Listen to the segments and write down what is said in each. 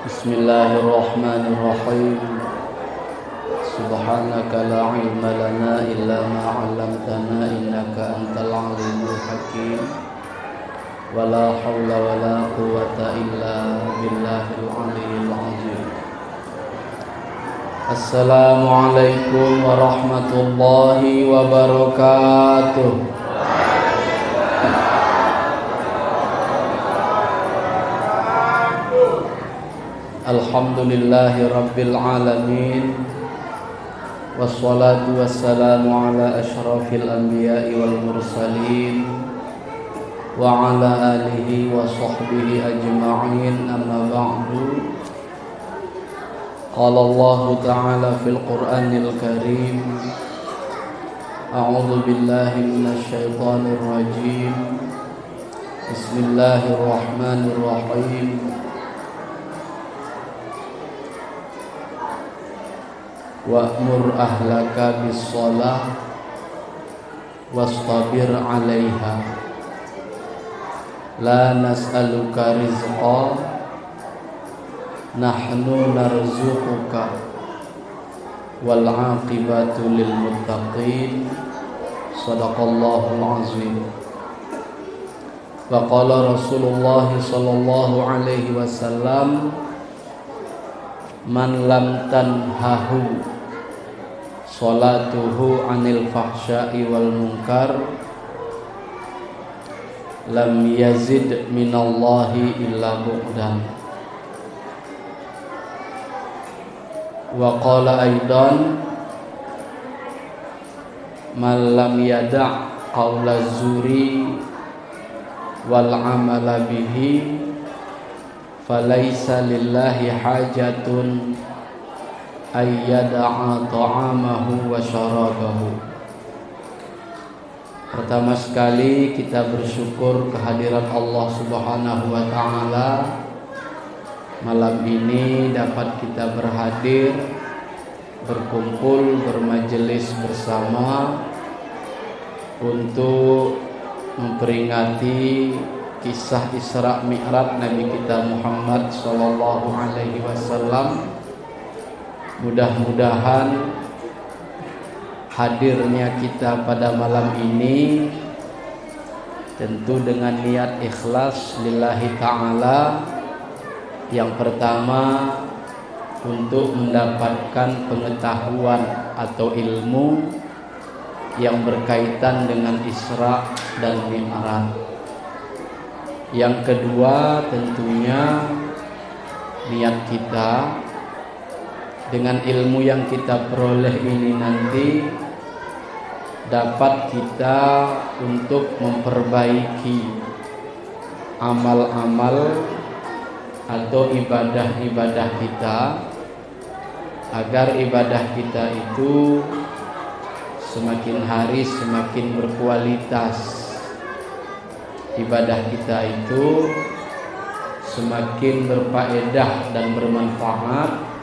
Bismillahirrahmanirrahim. Subhanaka la ilma lana illa ma 'allamtana innaka antal alimul hakim. Wala haula wala quwwata illa billahil aliyyil azim. Assalamualaikum warahmatullahi wabarakatuh. Alhamdulillahi rabbil alamin. Wassalatu wassalamu ala ashrafil anbiya'i wal mursalin wa ala alihi wa sahbihi ajma'in, amma ba'du. Qala Allah ta'ala fil Qur'anil Karim, a'udzu billahi minasy syaithanir rajim. Bismillahirrahmanirrahim. Wa'mur ahlaka bis-shalah wastabir 'alaiha la nas'aluka rizqa nahnu narzuquka wal 'aqibatu lil muttaqin. Shadaqallahul azim. Wa qala Rasulullah sallallahu alaihi wasallam, man lam tanhahu salatuhu anil fahsya'i wal munkar lam yazid minallahi illa bu'dan. Wa qala aidan, man lam yada' qawla zuri wal amala bihi falaisa lillahi hajatun ayyada'a ta'amahu wa syarabahu. Pertama sekali kita bersyukur kehadiran Allah Subhanahu wa ta'ala. Malam ini dapat kita berhadir, berkumpul, bermajelis bersama untuk memperingati kisah Isra Mi'raj Nabi kita Muhammad sallallahu alaihi wasallam. Mudah-mudahan hadirnya kita pada malam ini tentu dengan niat ikhlas lillahi ta'ala. Yang pertama, untuk mendapatkan pengetahuan atau ilmu yang berkaitan dengan Isra dan Mi'raj. Yang kedua, tentunya niat kita dengan ilmu yang kita peroleh ini nanti dapat kita untuk memperbaiki amal-amal atau ibadah-ibadah kita, agar ibadah kita itu semakin hari semakin berkualitas. Ibadah kita itu semakin berfaedah dan bermanfaat,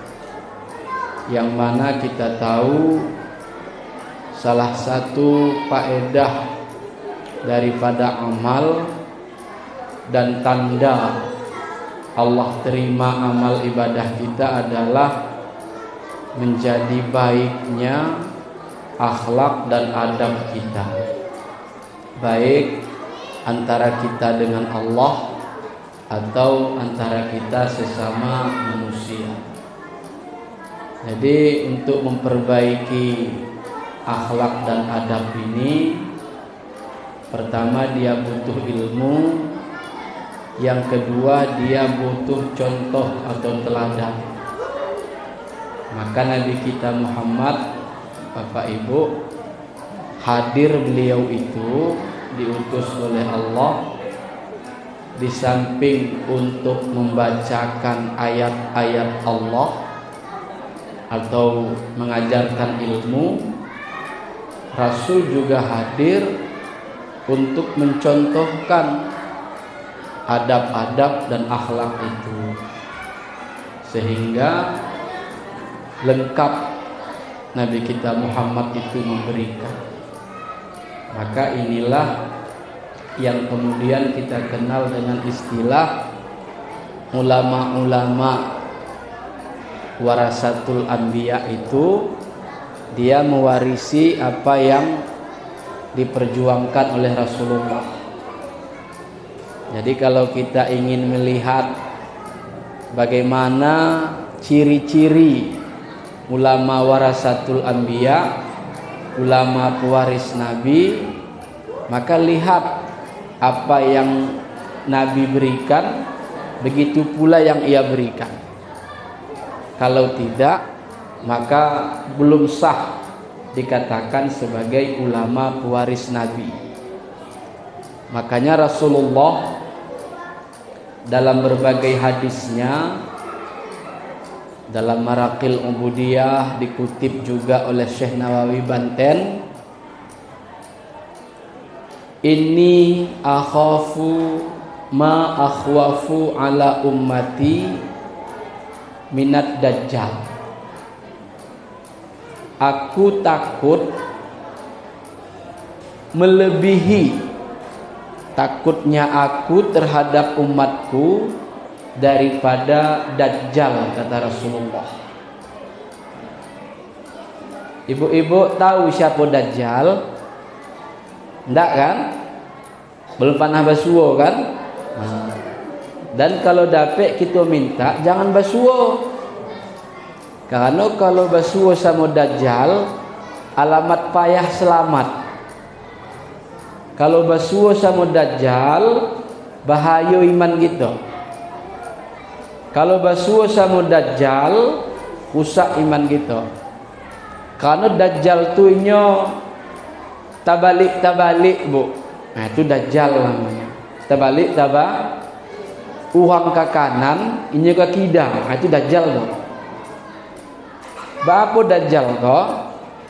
yang mana kita tahu salah satu faedah daripada amal dan tanda Allah terima amal ibadah kita adalah menjadi baiknya akhlak dan adab kita, baik antara kita dengan Allah atau antara kita sesama manusia. Jadi untuk memperbaiki akhlak dan adab ini, pertama dia butuh ilmu, yang kedua dia butuh contoh atau teladan. Maka Nabi kita Muhammad, Bapak Ibu, hadir beliau itu diutus oleh Allah di samping untuk membacakan ayat-ayat Allah atau mengajarkan ilmu, Rasul juga hadir untuk mencontohkan adab-adab dan akhlak itu, sehingga lengkap Nabi kita Muhammad itu memberikan. Maka inilah yang kemudian kita kenal dengan istilah ulama-ulama warasatul anbiya itu dia mewarisi apa yang diperjuangkan oleh Rasulullah. Jadi kalau kita ingin melihat bagaimana ciri-ciri ulama warasatul anbiya, ulama pewaris Nabi, maka lihat apa yang Nabi berikan, begitu pula yang ia berikan. Kalau tidak, maka belum sah dikatakan sebagai ulama pewaris Nabi. Makanya Rasulullah dalam berbagai hadisnya, dalam Maraqil Ubudiyah dikutip juga oleh Syekh Nawawi Banten, inni akhafu ma akhwafu ala ummati minat dajjal. Aku takut melebihi takutnya aku terhadap umatku daripada dajjal, kata Rasulullah. Ibu-ibu tahu siapa dajjal? Enggak kan? Belum pernah basuo kan? Dan kalau dapet kita minta jangan basuo. Karena kalau basuo sama dajjal, alamat payah selamat. Kalau basuo sama dajjal, bahaya iman kita. Kalau basuo sama dajjal, rusak iman kita. Karena dajjal tu inyo tabalik bu. Nah itu dajjal namanya. Tabalik uang ke kanan, ini ke kidang. Nah itu dajjal tu. Apa dajjal tu?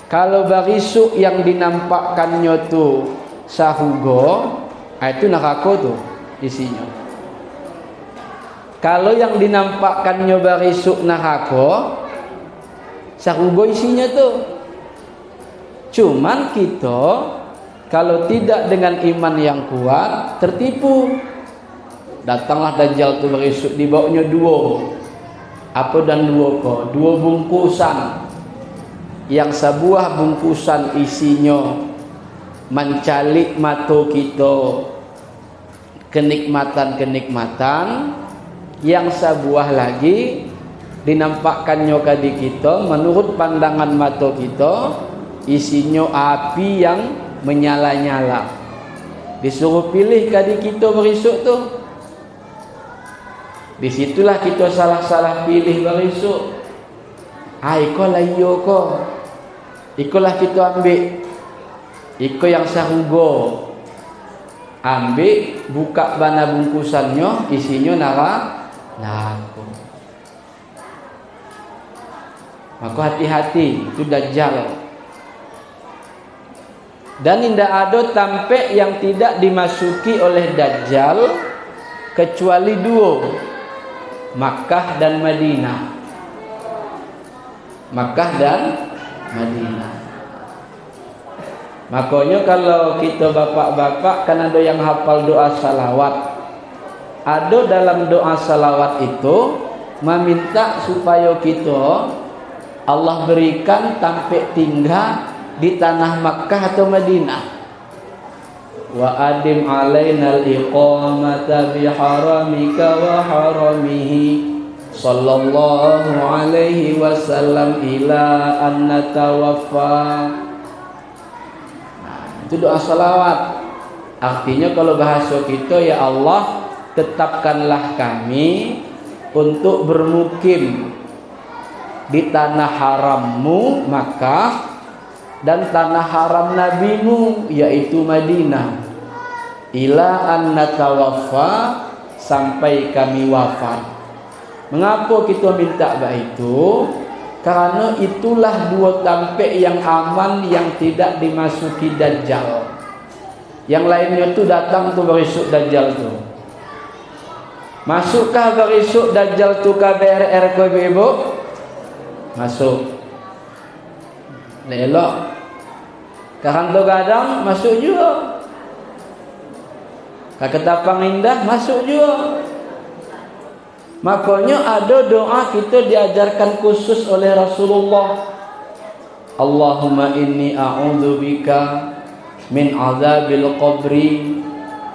Kalau barisuk yang dinampakkannya tu sahugo, itu neraka tu isinya. Kalau yang dinampakkannya barisuk neraka, sahugo isinya tu. Cuman kita kalau tidak dengan iman yang kuat tertipu. Datanglah dajjal tu berisuk, dibawanya dua. Apa dan dua ko? Dua bungkusan. Yang sebuah bungkusan isinya mencalik mata kita kenikmatan-kenikmatan, yang sebuah lagi dinampakkannya ke kita menurut pandangan mata kita isinya api yang menyala-nyala. Disuruh pilih kadi kita berisuk tu. Disitulah kita salah-salah pilih berisuk. Iko lah iyo ko. Ikolah kita ambil. Iko yang sahugo. Ambil, buka bana bungkusannya, isinya neraka. Maka hati-hati, itu dajjal. Dan tidak ada tampek yang tidak dimasuki oleh dajjal kecuali dua, Makkah dan Madinah. Makkah dan Madinah. Makanya kalau kita bapak-bapak kan ada yang hafal doa salawat. Ada dalam doa salawat itu meminta supaya kita Allah berikan tampek tinggal di tanah Makkah atau Madinah. Wa adim alaina al-iqamata bi haramika wa haramihi sallallahu alaihi wasallam ila an natawaffa. Itu doa salawat. Artinya kalau bahasa kita, ya Allah, tetapkanlah kami untuk bermukim di tanah harammu Makkah dan tanah haram nabimu yaitu Madinah, ila an natawaffa, sampai kami wafat. Mengapa kita minta itu? Karena itulah dua tampek yang aman yang tidak dimasuki dajjal. Yang lainnya tu datang tu berisuk dajjal tu. Masukkah berisuk dajjal tu ke BRR ko ibu? Masuk. Lelok. Karang tu gadang masuk juga. Ke Ketapang Indah masuk juga. Makanya ada doa kita diajarkan khusus oleh Rasulullah. Allahumma inni a'udzubika min azabil qabri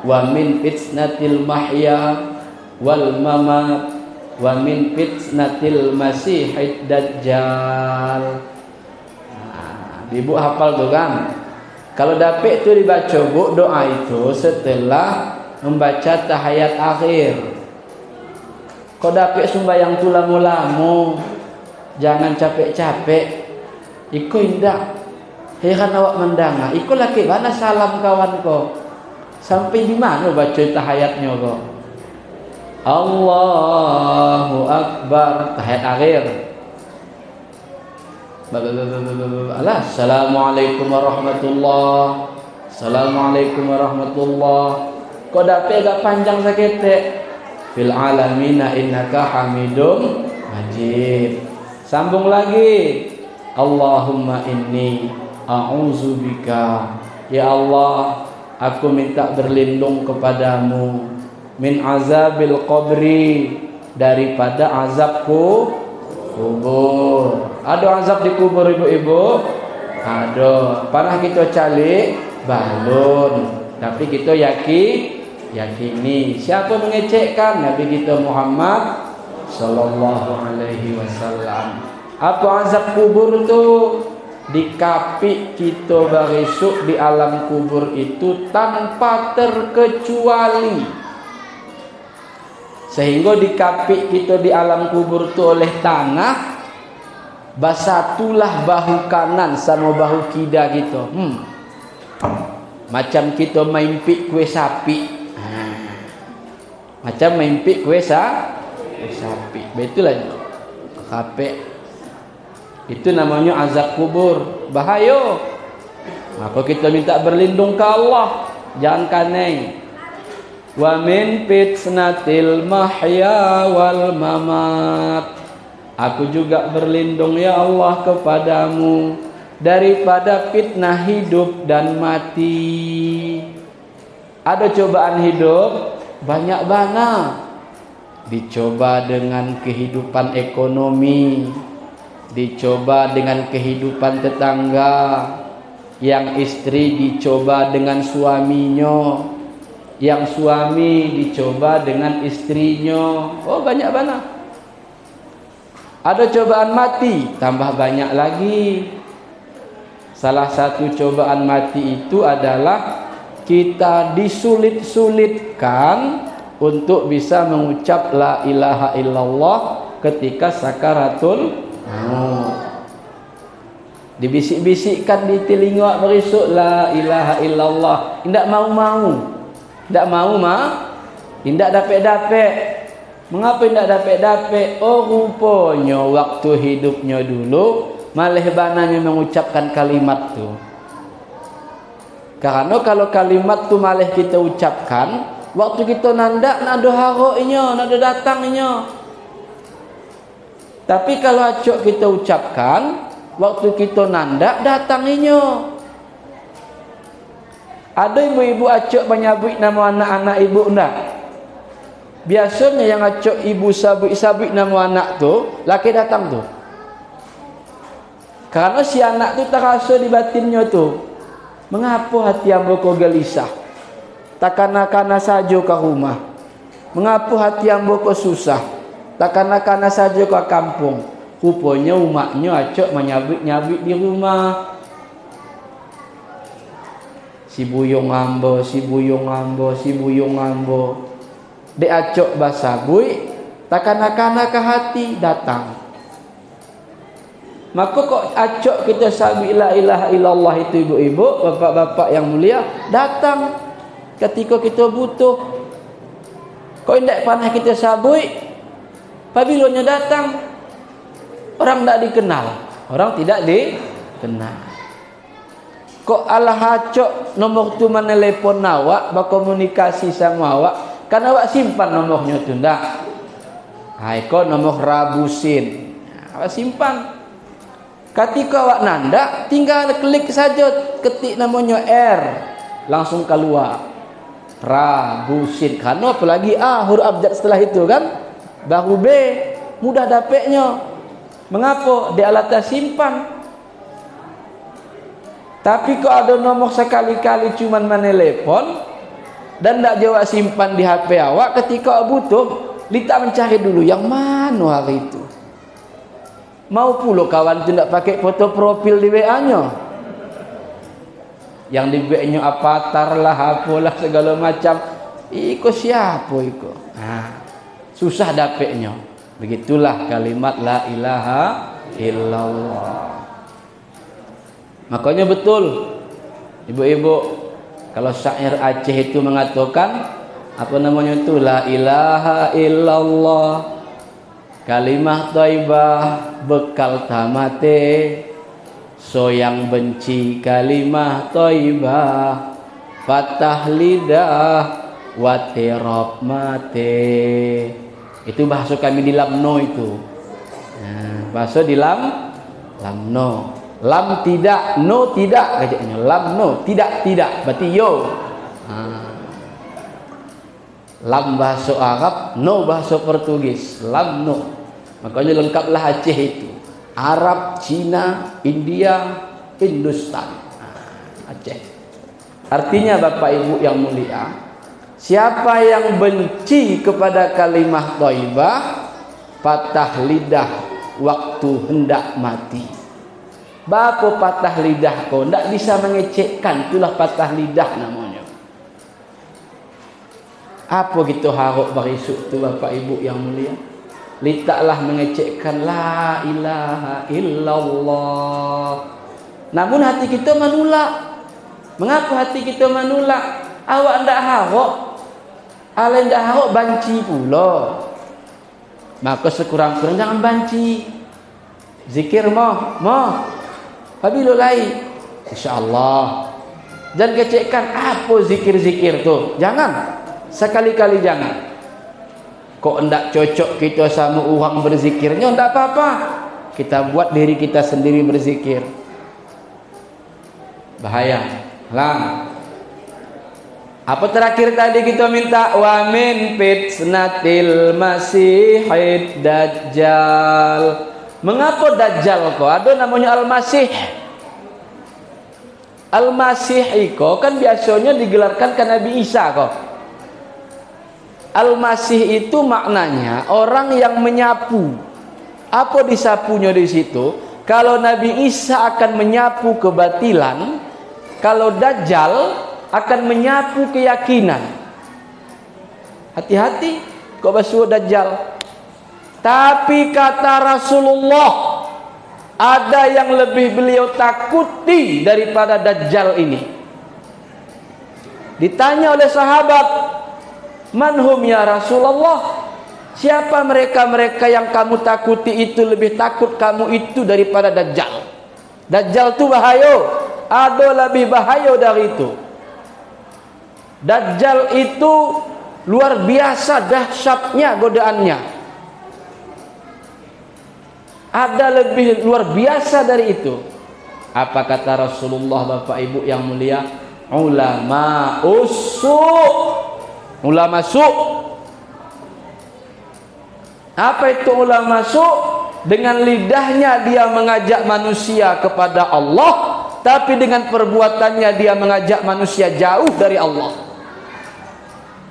wa min fitnatil mahya wal mamat wa min fitnatil masihid dajjal. Ibu hafal tu kan? Kalau dapat tu dibaca bu doa itu setelah membaca tahiyat akhir. Kau dapat sembahyang tu lama-lama, jangan capek-capek. Iko indah. Heran awak mendanga. Iko laki mana salam kawan kau. Sampai di mana baca tahiyatnya kau? Allahu Akbar tahiyat akhir. Assalamualaikum warahmatullah. Assalamualaikum warahmatullah. Kau dapat agak panjang sakit. Fil alamina innaka hamidum majid. Sambung lagi. Allahumma inni a'udzubika. Ya Allah, aku minta berlindung kepadamu min azabil qabri, daripada azabku kubur. Ada azab di kubur ibu-ibu? Ada. Pernah kita cari balon, tapi kita yakini. Siapa mengecekkan? Nabi kita Muhammad sallallahu alaihi wasallam. Apa azab kubur tu? Dikapik kita beresuk di alam kubur itu tanpa terkecuali. Sehingga dikapik kita di alam kubur tu oleh tanah, basatulah bahu kanan sama bahu kida kita. Macam kita mimpi kue sapi. Macam mimpi kue sapi. Betulah kapek. Itu namanya azab kubur. Bahaya. Maka kita minta berlindung ke Allah. Jangan kaneng. Wa min fitnatil mahya wal mamat. Aku juga berlindung ya Allah kepadamu daripada fitnah hidup dan mati. Ada cobaan hidup banyak banget. Dicoba dengan kehidupan ekonomi, dicoba dengan kehidupan tetangga, yang istri dicoba dengan suaminya, yang suami dicoba dengan istrinya. Oh, banyak banget. Ada cobaan mati, tambah banyak lagi. Salah satu cobaan mati itu adalah kita disulit-sulitkan untuk bisa mengucap la ilaha illallah ketika sakaratul maut. Dibisik-bisikkan di telinga berisuk la ilaha illallah. Tidak mau-mau. Tidak mau tidak dapat-dapat. Mengapa tidak dapat-dapat? Oh, rupanya waktu hidupnya dulu malah bananya mengucapkan kalimat tu. Karena kalau kalimat tu malah kita ucapkan, waktu kita nandak nak ada haroknya, nak ada datangnya. Tapi kalau acok kita ucapkan, waktu kita nandak datangnya. Ada ibu-ibu acok menyabut nama anak-anak ibu enggak? Biasanya yang acok ibu sabit-sabit nama anak tu, laki datang tu. Karena si anak tu terasa di batinnya tu. Mengapa hati hamba kau gelisah? Takana-kana saja ke rumah. Mengapa hati hamba kau susah? Takana-kana saja ke kampung. Rupanya umaknya acok menyabit-nyabit di rumah. Si buyung hamba, si buyung hamba, si buyung hamba. Dek acok basabui, takana-kana ke hati datang. Maka kok acok kita sabit la ilaha illallah itu ibu-ibu, bapak-bapak yang mulia, datang ketika kita butuh. Kok tidak pernah kita sabui, pabilonnya datang. Orang tidak dikenal, orang tidak dikenal. Kok Allah acok nomor tu mana telepon awak, berkomunikasi sama awak, kan awak simpan nomornya tu ndak. Hai kok nomor Rabusin, awak simpan. Ketika awak nandak, tinggal klik saja, ketik namanya R, langsung keluar Rabusin. Karena apalagi huruf abjad setelah itu kan, Baru B, mudah dapatnya. Mengapa? Di alat simpan. Tapi kok ada nomor sekali-kali cuman menelepon dan tak jawab simpan di HP awak, ketika butuh, Lita mencari dulu yang mana hari itu. Mau pula kawan tu tak pakai foto profil di WA-nya. Yang di WA-nya avatar lah, apalah segala macam. Iko siapa iko? Susah dapatnya. Begitulah kalimat la ilaha illallah. Makanya betul ibu-ibu, kalau syair Aceh itu mengatakan apa namanya itu, la ilaha illallah, kalimah thaibah bekal tamate, soyang benci kalimah thaibah, patah lidah watirab mate. Itu bahasa kami di Lamno itu. Bahasa di Lamno. Lam tidak, no tidak, katanya. Lam no, tidak tidak, berarti yo. Lam bahasa Arab, no bahasa Portugis. Lam no. Makanya lengkaplah Aceh itu. Arab, Cina, India, Hindustan. Aceh. Artinya Bapak Ibu yang mulia, siapa yang benci kepada kalimah thaibah, patah lidah waktu hendak mati. Bapa patah lidah kau, tak bisa mengecekkan, itulah patah lidah namanya. Apa kita harap berisuk tu Bapak Ibu yang mulia? Letaklah mengecekkan la ilaha illallah. Namun hati kita menolak. Mengapa hati kita menolak? Awak ndak harap, ale ndak harap banci pula. Maka sekurang-kurang jangan banci. Zikir mah. Habis lain, insyaallah. Dan kecekkan apa zikir-zikir tu. Jangan. Sekali-kali jangan. Kok ndak cocok kita sama orang berzikirnya, ndak apa-apa. Kita buat diri kita sendiri berzikir. Bahaya. Lang. Apa terakhir tadi kita minta? Wa min fitnatil masihid dajjal. Mengapa Dajjal kok? Ada namanya Al-Masih. Al-Masih iko kan biasanya digelarkan ke Nabi Isa kok. Al-Masih itu maknanya orang yang menyapu. Apa disapunya di situ? Kalau Nabi Isa akan menyapu kebatilan, kalau Dajjal akan menyapu keyakinan. Hati-hati kok basuh Dajjal. Tapi kata Rasulullah, ada yang lebih beliau takuti daripada Dajjal ini. Ditanya oleh sahabat, manhum ya Rasulullah, siapa mereka-mereka yang kamu takuti itu, lebih takut kamu itu daripada Dajjal? Dajjal itu bahaya, ada lebih bahaya dari itu. Dajjal itu luar biasa dahsyatnya godaannya. Ada lebih luar biasa dari itu. Apa kata Rasulullah Bapak Ibu yang mulia? Ulama usuk. Ulama su'. Apa itu ulama su'? Dengan lidahnya dia mengajak manusia kepada Allah, tapi dengan perbuatannya dia mengajak manusia jauh dari Allah.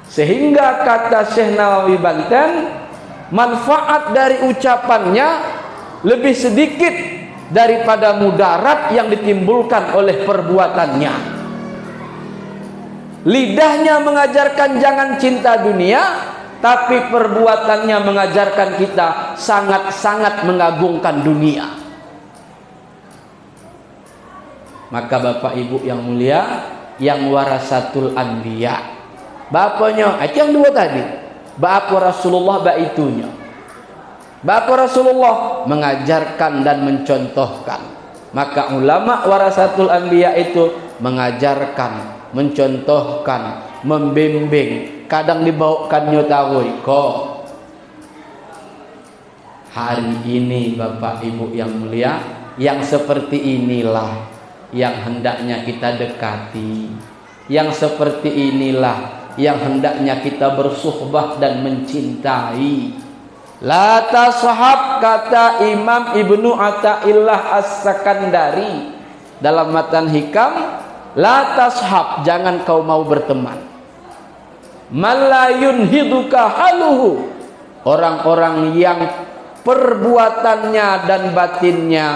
Sehingga kata Syekh Nawawi Banten, manfaat dari ucapannya lebih sedikit daripada mudarat yang ditimbulkan oleh perbuatannya. Lidahnya mengajarkan jangan cinta dunia, tapi perbuatannya mengajarkan kita sangat-sangat mengagungkan dunia. Maka Bapak Ibu yang mulia, yang warasatul anbiya, bapaknya itu yang dua tadi, bapak Rasulullah baitunya. Bapak Rasulullah mengajarkan dan mencontohkan. Maka ulama warasatul anbiya itu mengajarkan, mencontohkan, membimbing. Kadang dibawakannya tahu kok. Hari ini Bapak Ibu yang mulia, yang seperti inilah yang hendaknya kita dekati. Yang seperti inilah yang hendaknya kita bersuhbah dan mencintai. La tashab, kata Imam Ibnu Athaillah As-Sakandari dalam matan hikam, la tashab, jangan kau mau berteman. Malayun hiduka haluhu, orang-orang yang perbuatannya dan batinnya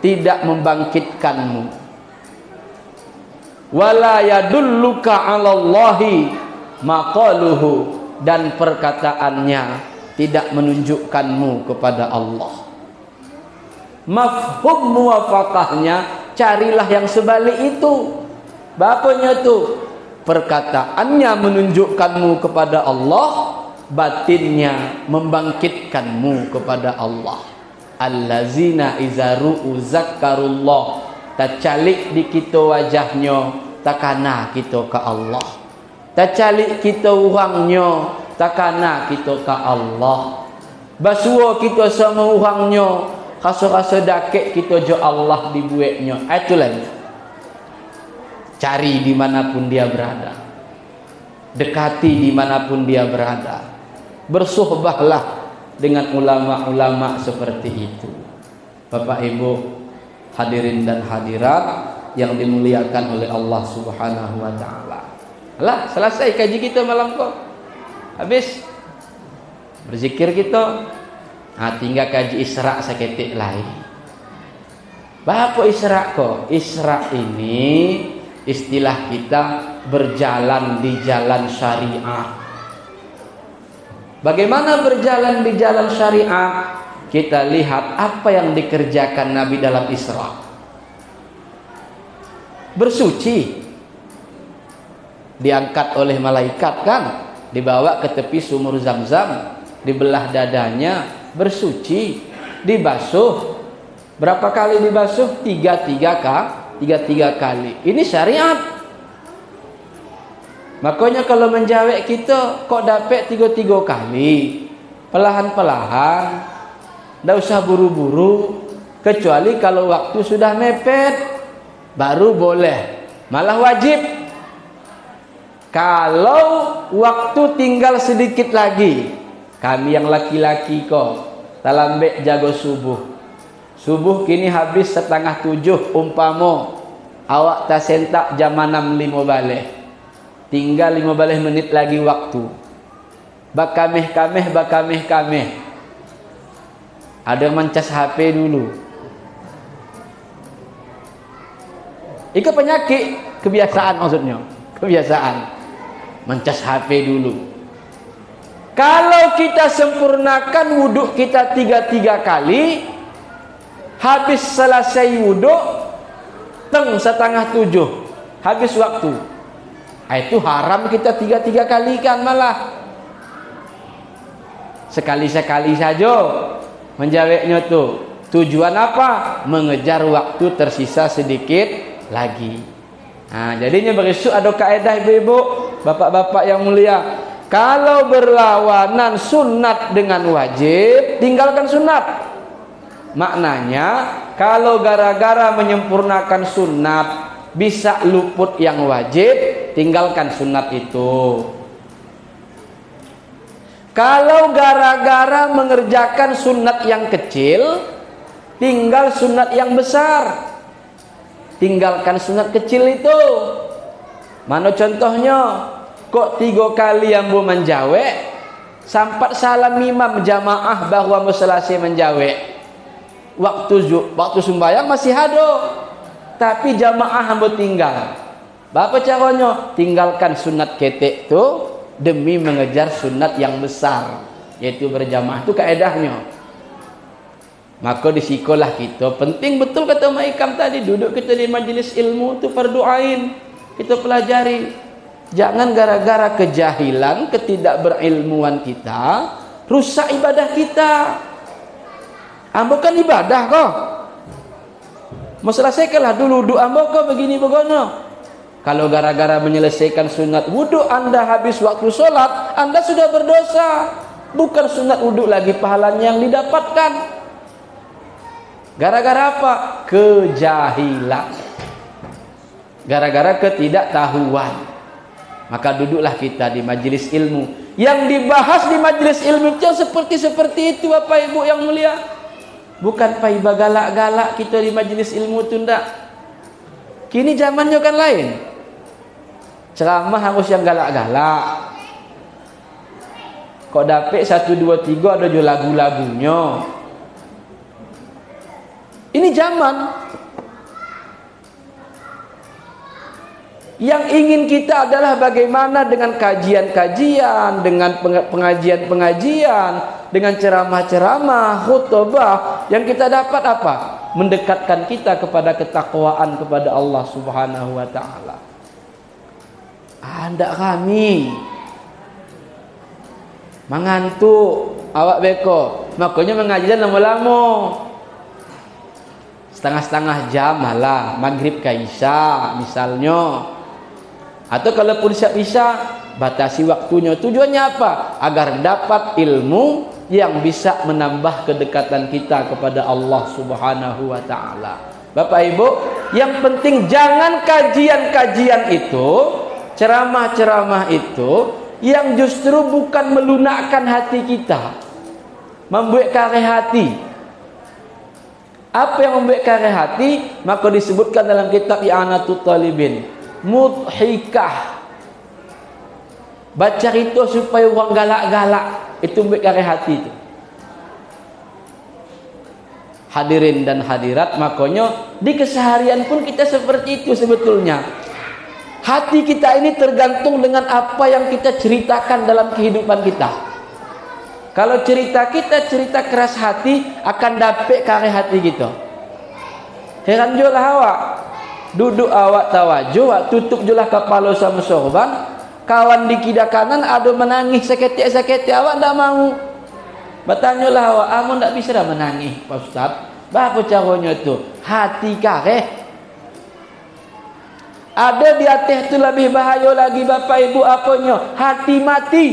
tidak membangkitkanmu. Wala yadulluka 'alallahi maqaluhu, dan perkataannya tidak menunjukkanmu kepada Allah. Mafhum muwafaqahnya, carilah yang sebalik itu. Bapaknya tuh, perkataannya menunjukkanmu kepada Allah, batinnya membangkitkanmu kepada Allah. Allazina izaru'u zakkarullah, tacalik di kita wajahnya, takana kita ke Allah. Tacalik kita orangnya, takana kita ke Allah. Basuo kita sama orangnya, rasa-rasa dakik kita jo Allah dibuatnya. Itulah. Cari dimanapun dia berada, dekati dimanapun dia berada, bersuhbahlah dengan ulama-ulama seperti itu. Bapak Ibu hadirin dan hadirat yang dimuliakan oleh Allah Subhanahu wa taala. Lah, selesai kaji kita malam kok. Habis berzikir kita. Nah, tinggal kaji Isra seketik lain. Bapak Isra kok. Isra ini istilah kita berjalan di jalan syariat. Bagaimana berjalan di jalan syariat? Kita lihat apa yang dikerjakan Nabi dalam Isra. Bersuci. Diangkat oleh malaikat kan, dibawa ke tepi sumur Zam-Zam, dibelah dadanya, bersuci, dibasuh. Berapa kali dibasuh? Tiga kali. Ini syariat. Makanya kalau menjawab kita kok dapat 3 kali, perlahan-perlahan, tidak usah buru-buru. Kecuali kalau waktu sudah mepet, baru boleh, malah wajib. Kalau waktu tinggal sedikit lagi, kami yang laki-laki kok talambek jago subuh. Subuh kini habis 6:30 umpama awak tak sentak jam 6:05 balik. Tinggal 15 menit lagi waktu. Bakameh kameh. Ada mancas HP dulu. Itu penyakit, kebiasaan maksudnya. Kebiasaan. Mancas HP dulu. Kalau kita sempurnakan wuduk kita 3 kali, habis selesai wuduk, 6:30, habis waktu. Itu haram kita 3 kali kan malah. Sekali-sekali saja menjawabnya tuh. Tujuan apa? Mengejar waktu tersisa sedikit lagi. Nah, jadinya berisuk ada kaedah ibu-ibu, bapak-bapak yang mulia. Kalau berlawanan sunat dengan wajib, tinggalkan sunat. Maknanya, kalau gara-gara menyempurnakan sunat bisa luput yang wajib, tinggalkan sunat itu. Kalau gara-gara mengerjakan sunat yang kecil, tinggal sunat yang besar. Tinggalkan sunat kecil itu. Mana contohnya? Kok 3 kali yang bu menjawab, sampai salam imam jamaah bahwa selesai menjawab. Waktu sembahyang masih ada, tapi jamaah hamba tinggal. Bapa caranya? Tinggalkan sunat ketek itu demi mengejar sunat yang besar, yaitu berjamaah. Itu kaedahnya. Maka di sekolah kita penting betul kata Maikam tadi, duduk kita di majelis ilmu itu fardu ain, kita pelajari. Jangan gara-gara kejahilan, ketidakberilmuan kita rusak ibadah kita. Bukan ibadah kok. Mau selesaikanlah dulu doa kok begini begono. Kalau gara-gara menyelesaikan sunat wudu Anda habis waktu sholat, Anda sudah berdosa. Bukan sunat wudu lagi pahalanya yang didapatkan. Gara-gara apa? Kejahilan. Gara-gara ketidaktahuan. Maka duduklah kita di majelis ilmu. Yang dibahas di majelis ilmu itu yang seperti itu Bapak Ibu yang mulia. Bukan paiba galak-galak kita di majelis ilmu itu ndak. Kini zamannya kan lain. Ceramah harus yang galak-galak. Kok dapet 1, 2, 3 ada juga lagu-lagunya. Ini zaman yang ingin kita adalah bagaimana dengan kajian-kajian, dengan pengajian-pengajian, dengan ceramah-ceramah, khutbah yang kita dapat apa? Mendekatkan kita kepada ketakwaan kepada Allah Subhanahu wa taala. Anda kami mengantuk awak beko, makanya mengajian lama-lama. Setengah-setengah jam malah maghrib ke isya misalnya. Atau kalaupun bisa batasi waktunya. Tujuannya apa? Agar dapat ilmu yang bisa menambah kedekatan kita kepada Allah Subhanahu wa taala. Bapak Ibu, yang penting jangan kajian-kajian itu, ceramah-ceramah itu yang justru bukan melunakkan hati kita, membuat kareh hati. Apa yang membuat kareh hati? Maka disebutkan dalam kitab I'anatul Talibin, mudhikah. Baca itu supaya orang galak-galak, itu membuat kareh hati itu. Hadirin dan hadirat, makanya di keseharian pun kita seperti itu sebetulnya. Hati kita ini tergantung dengan apa yang kita ceritakan dalam kehidupan kita. Kalau cerita kita cerita keras hati, akan dapet kareh hati kita. Heran julah awak, duduk awak tawajuh, awak tutup julah kepala sama sorban, kawan di kiri kanan ada menangis seketik-seketik, awak tak mau. Bertanyalah awak, amun tak bisa dah menangis Pak Ustaz. Apa caranya tu? Hati kareh. Ada di atas itu lebih bahaya lagi Bapak Ibu, apanya? Hati mati.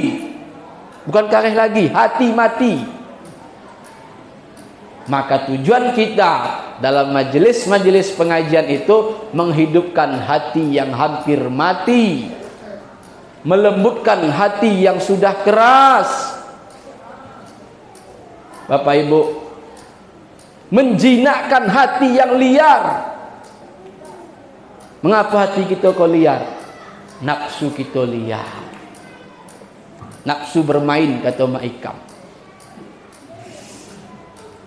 Bukan kareh lagi, hati mati. Maka tujuan kita dalam majelis-majelis pengajian itu menghidupkan hati yang hampir mati, melembutkan hati yang sudah keras. Bapak Ibu, menjinakkan hati yang liar. Mengapa hati kita kok liar? Nafsu kita liar. Nafsu bermain, kata Mak Ikam.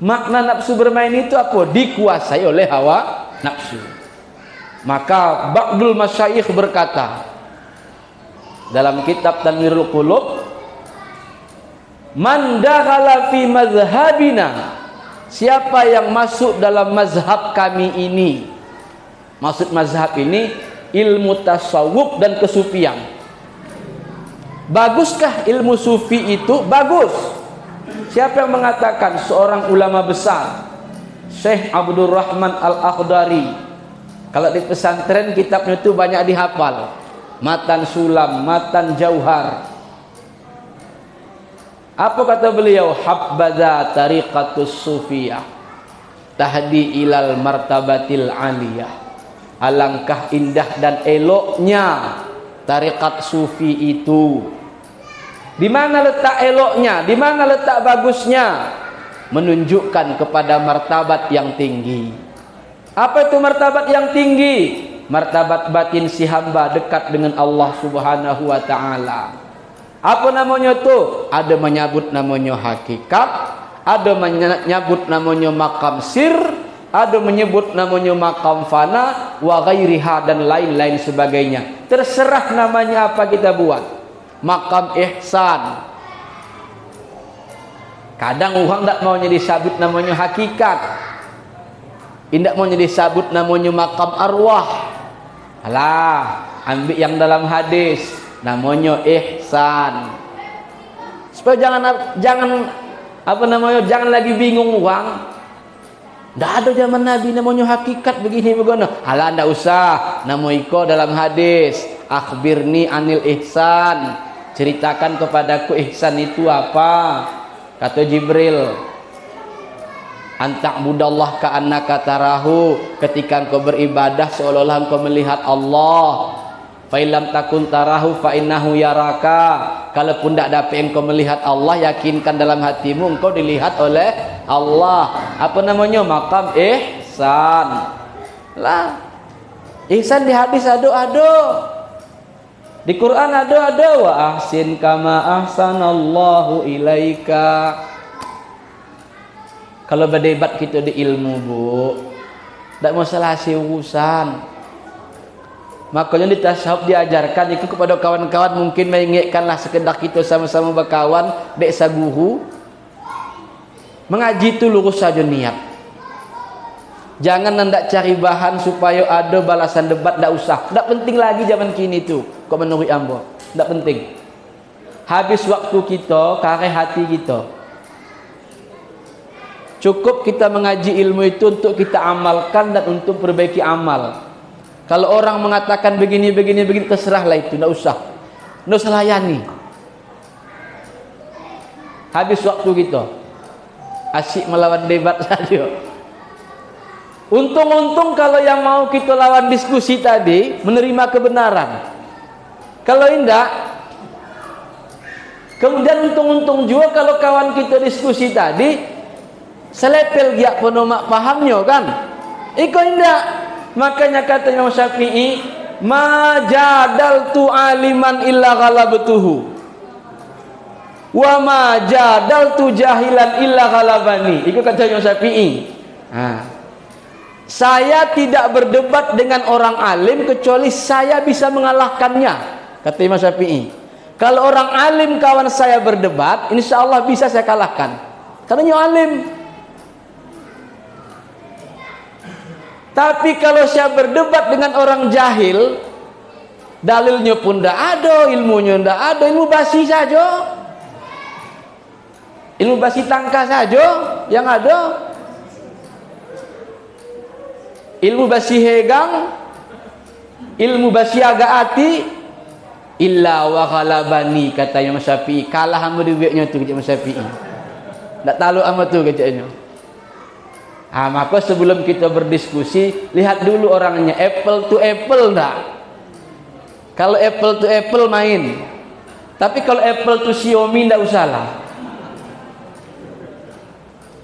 Makna nafsu bermain itu apa? Dikuasai oleh hawa nafsu. Maka Ba'dul Masyayikh berkata dalam kitab Tanwirul Qulub, man dakhala fi mazhabina, siapa yang masuk dalam mazhab kami ini. Maksud mazhab ini ilmu tasawuf dan kesufian. Baguskah ilmu sufi itu? Bagus. Siapa yang mengatakan? Seorang ulama besar, Syekh Abdurrahman Al-Akhdari. Kalau di pesantren kitabnya itu banyak dihafal. Matan Sulam, Matan Jauhar. Apa kata beliau? Habbaza tariqatus sufiyah tahdi ilal martabatil aliyah. Alangkah indah dan eloknya tariqat sufi itu. Di mana letak eloknya? Di mana letak bagusnya? Menunjukkan kepada martabat yang tinggi. Apa itu martabat yang tinggi? Martabat batin si hamba dekat dengan Allah Subhanahu wa taala. Apa namanya itu? Ada menyebut namanya hakikat, ada menyebut namanya makam sir, ada menyebut namanya makam fana, wa ghairiha dan lain-lain sebagainya. Terserah namanya apa kita buat. Makam ihsan. Kadang orang tak mau disebut namanya hakikat, tidak mau disebut namanya makam arwah. Alah, ambil yang dalam hadis namanya ihsan. Supaya jangan lagi bingung uang. Tidak ada zaman Nabi namanya hakikat begini begono. Alah, tidak usah. Nama iko dalam hadis, akhbirni anil ihsan. Ceritakan kepadaku ihsan itu apa? Kata Jibril, anta'budallah ka'annaka tarahu, ketika engkau beribadah seolah-olah engkau melihat Allah. Fa illam takun tarahu fa innahu yaraka. Kalaupun tidak dapat engkau melihat Allah, yakinkan dalam hatimu engkau dilihat oleh Allah. Apa namanya? Maqam ihsan. Lah, ihsan di hadis ado-ado. Di Quran ado-ado, wa ahsin kama ahsanallahu ilaika. Kalau berdebat kita di ilmu, Bu, tidak masalah hasil urusan. Makanya di tasawuf diajarkan itu kepada kawan-kawan, mungkin mengingatkanlah sekedar kita sama-sama berkawan dek saguhu. Mengaji itu lurus saja niat. Jangan hendak cari bahan supaya ada balasan debat, tidak usah. Tidak penting lagi zaman kini itu. Kok menurut ambo? Tidak penting. Habis waktu kita, kare hati kita. Cukup kita mengaji ilmu itu untuk kita amalkan dan untuk perbaiki amal. Kalau orang mengatakan begini, terserahlah itu, tidak usah. Tidak usah layani. Habis waktu kita. Asyik melawan debat saja. Untung-untung kalau yang mau kita lawan diskusi tadi menerima kebenaran. Kalau tidak, kemudian untung-untung juga kalau kawan kita diskusi tadi selepel dia penomak pahamnya kan. Iko tidak. Makanya kata Imam Syafi'i, ma jadaltu aliman illa ghalabtuhu wa ma jadaltu jahilan illa ghalabani. Itu kata Imam Syafi'i. Saya tidak berdebat dengan orang alim kecuali saya bisa mengalahkannya, kata Imam Syafi'i. Kalau orang alim kawan saya berdebat, insya Allah bisa saya kalahkan, karena dia alim. Tapi kalau saya berdebat dengan orang jahil, dalilnya pun tidak ada, ilmunya tidak ada, ilmu basi saja, ilmu basi tangka saja yang ada. Ilmu basi hegang, ilmu basi agak ati, illa wa ghalabani, kata Imam Syafi'i. Kalah sama duitnya tu, kata Imam Syafi'i. Tak tahu sama tu, katanya. Maka sebelum kita berdiskusi, lihat dulu orangnya, apple to apple enggak? Kalau apple to apple main. Tapi kalau apple to Xiaomi enggak usahlah.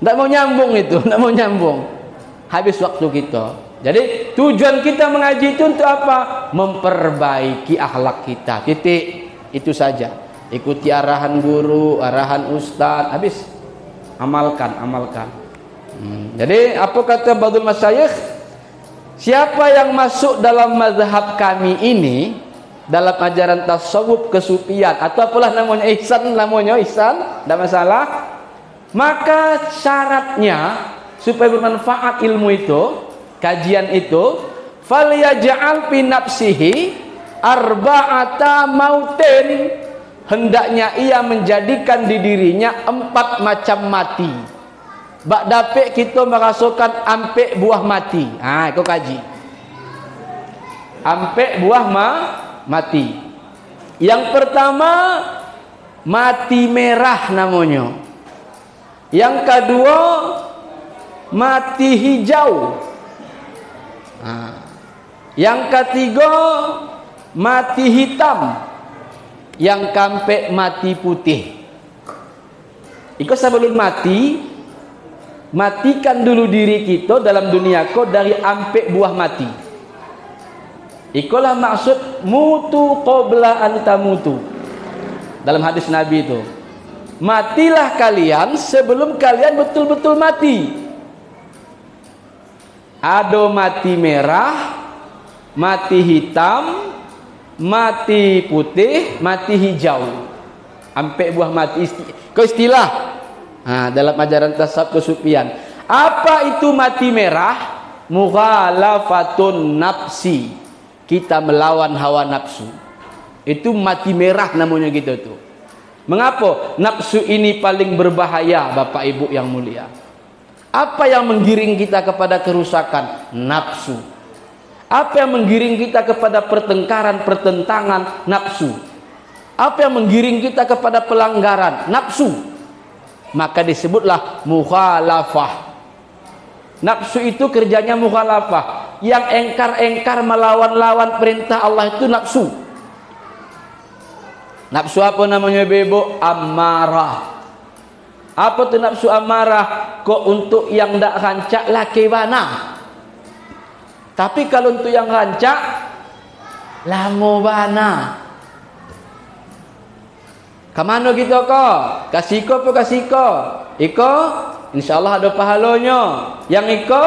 Enggak mau nyambung itu, enggak mau nyambung. Habis waktu kita. Jadi tujuan kita mengaji itu untuk apa? Memperbaiki akhlak kita. Titik. Itu saja. Ikuti arahan guru, arahan ustaz. Habis. Amalkan. Jadi apa kata Ba'dul Masyayikh? Siapa yang masuk dalam mazhab kami ini, dalam ajaran tasawuf kesufian atau apalah namanya, ihsan, tidak masalah, maka syaratnya supaya bermanfaat ilmu itu, kajian itu, falyaj'al fi nafsihi arba'ata mautin, hendaknya ia menjadikan di dirinya 4 macam mati. Bak dapik kita merasakan ampek buah mati. Kau kaji. Ampek buah mati. Yang pertama mati merah namanya. Yang kedua mati hijau. Yang ketiga mati hitam. Yang keempat mati putih. Iko sebelum mati, matikan dulu diri kita dalam dunia ko dari ampek buah mati. Ikolah maksud mutu qabla antamutu. Dalam hadis Nabi itu, matilah kalian sebelum kalian betul-betul mati. Ada mati merah, mati hitam, mati putih, mati hijau. Ampek buah mati. Kau istilah dalam ajaran tasawuf kesufian. Apa itu mati merah? Mughalafatun nafsi. Kita melawan hawa nafsu. Itu mati merah namanya gitu tuh. Mengapa? Nafsu ini paling berbahaya, Bapak Ibu yang mulia. Apa yang menggiring kita kepada kerusakan? Nafsu. Apa yang menggiring kita kepada pertentangan? Nafsu. Apa yang menggiring kita kepada pelanggaran? Nafsu. Maka disebutlah mukhalafah. Nafsu itu kerjanya mukhalafah. Yang engkar-engkar melawan-lawan perintah Allah itu nafsu. Nafsu apa namanya ibu? Amarah. Apa tu nafsu amarah? Kok untuk yang dak rancak laki bana. Tapi kalau untuk yang rancak lamo bana. Kamano gitu kok? Kasiko apa kasiko? Iko insyaallah ada pahalanya. Yang iko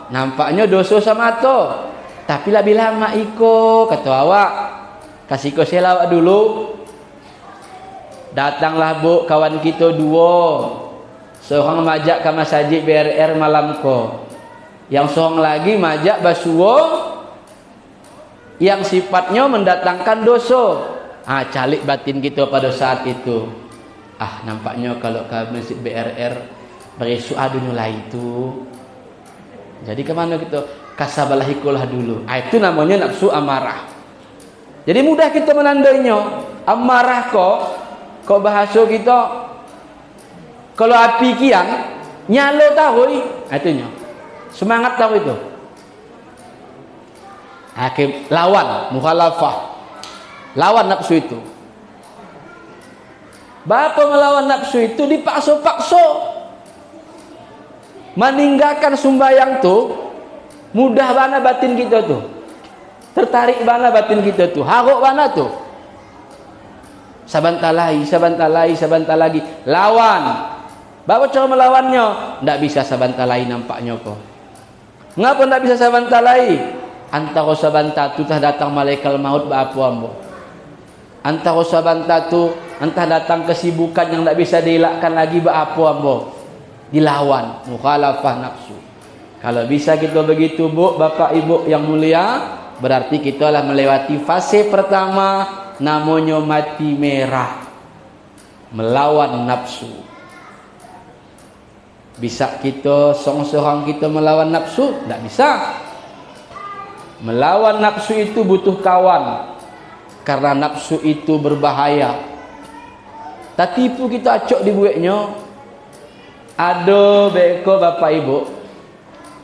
nampaknya dosa sama tu. Tapi lebih lama iko kata awak. Kasiko saya lawak dulu. Datanglah bu kawan kita dua. Seorang majak ke masjid BRR malam ko. Yang seorang lagi majak basuo yang sifatnya mendatangkan dosa. Calik batin kita pada saat itu. Nampaknya kalau ke masjid BRR beresu adunya lah itu. Jadi kemana kita? Kasabalah ikulah dulu. Itu namanya nafsu amarah. Jadi mudah kita menandainya. Amarah kok bahasa kita. Kalau api kian nyalo tahu itunya. Semangat tahu itu. Lawan mukhalafah. Lawan nafsu itu. Bapa melawan nafsu itu dipaksa-paksa. Meninggalkan sembahyang tu mudah bana batin kita tu. Tertarik bana batin kita tu. Haruk bana tu. Sabanta lagi. Lawan. Bapa cara melawannya? Tak bisa sabanta lagi nampaknya kok. Mengapa tak bisa sabanta lagi? Antara sabanta tu tah datang malaikat maut ba apa ambo. Antara sabanta tu entah datang kesibukan yang tak bisa dielakkan lagi apa ambo. Dilawan mukhalafah nafsu. Kalau bisa kita begitu bu, bapak ibu yang mulia, berarti kita telah melewati fase pertama namanya mati merah. Melawan nafsu. Bisa kita seorang kita melawan nafsu? Tak bisa. Melawan nafsu itu butuh kawan. Karena nafsu itu berbahaya. Tak tipu kita acok di bueknya. Ada beko bapak ibu.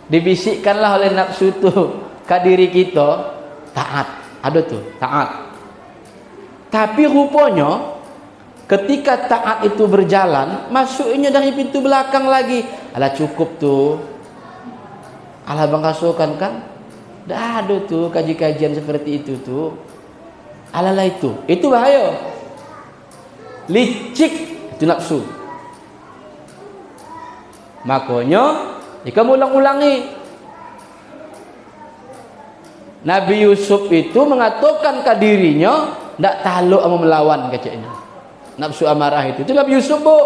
Dibisikkanlah oleh nafsu itu ke diri kita. Taat. Ada tu, taat. Tapi rupanya ketika taat itu berjalan, masuknya dari pintu belakang lagi. Alah cukup tu. Alah bang kasukan kan? Dah ada tu kaji-kajian seperti itu tu. Alalah itu bahaya. Licik itu nafsu. Makanya jika ulang-ulangi. Nabi Yusuf itu mengatakan ke dirinya tak takluk sama melawan kacanya. Nafsu amarah itu Nabi Yusuf bu.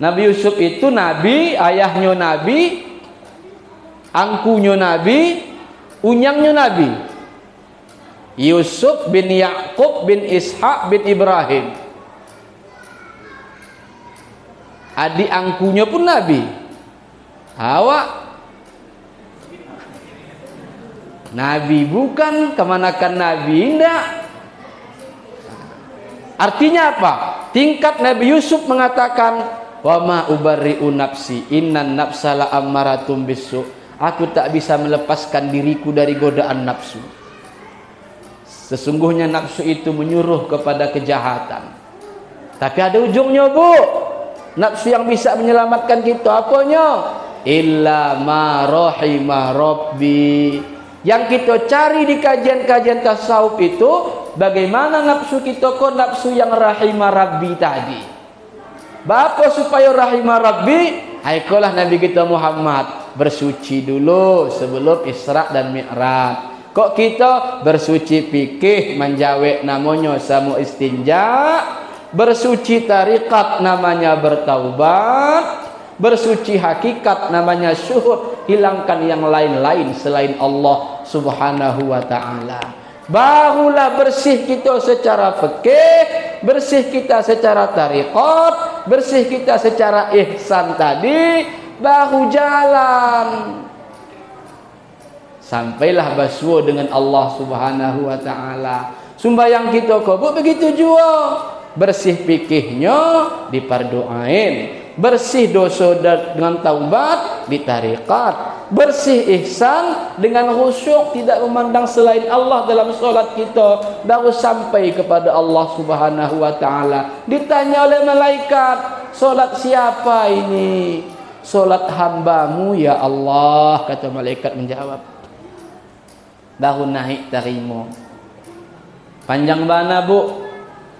Nabi Yusuf itu nabi, ayahnya nabi, angkunya nabi, unyangnya nabi. Yusuf bin Yaqub bin Ishaq bin Ibrahim. Adik angkunya pun nabi. Awak nabi bukan, kemanakan nabi enggak. Artinya apa? Tingkat Nabi Yusuf mengatakan, wa ma ubarri'u nafsi innan nafsa la ammaratum bisu. Aku tak bisa melepaskan diriku dari godaan nafsu. Sesungguhnya nafsu itu menyuruh kepada kejahatan. Tapi ada ujungnya bu. Nafsu yang bisa menyelamatkan kita apanya? Illa ma rahimah rabbi. Yang kita cari di kajian-kajian tasawuf itu, bagaimana nafsu kita kok nafsu yang rahimah rabbi tadi. Bapa supaya rahimah rabbi, aikolah Nabi kita Muhammad bersuci dulu sebelum Isra dan Mi'raj. Kok kita bersuci fikih menjawab namanya samu istinja, bersuci tarikat namanya bertaubat, bersuci hakikat namanya syuhud, hilangkan yang lain-lain selain Allah Subhanahu wa ta'ala. Barulah bersih kita secara fikih, bersih kita secara tarikat, bersih kita secara ihsan tadi, baru jalan. Sampailah baswa dengan Allah Subhanahu wa ta'ala. Sembahyang kita kok begitu juga. Bersih fikihnya diperdoain, bersih dosa dengan taubat di tarekat, bersih ihsan dengan khusyuk, tidak memandang selain Allah dalam solat kita, baru sampai kepada Allah Subhanahu wa taala. Ditanya oleh malaikat, solat siapa ini? Solat hambamu ya Allah, kata malaikat menjawab. Baru naik terima. Panjang bana bu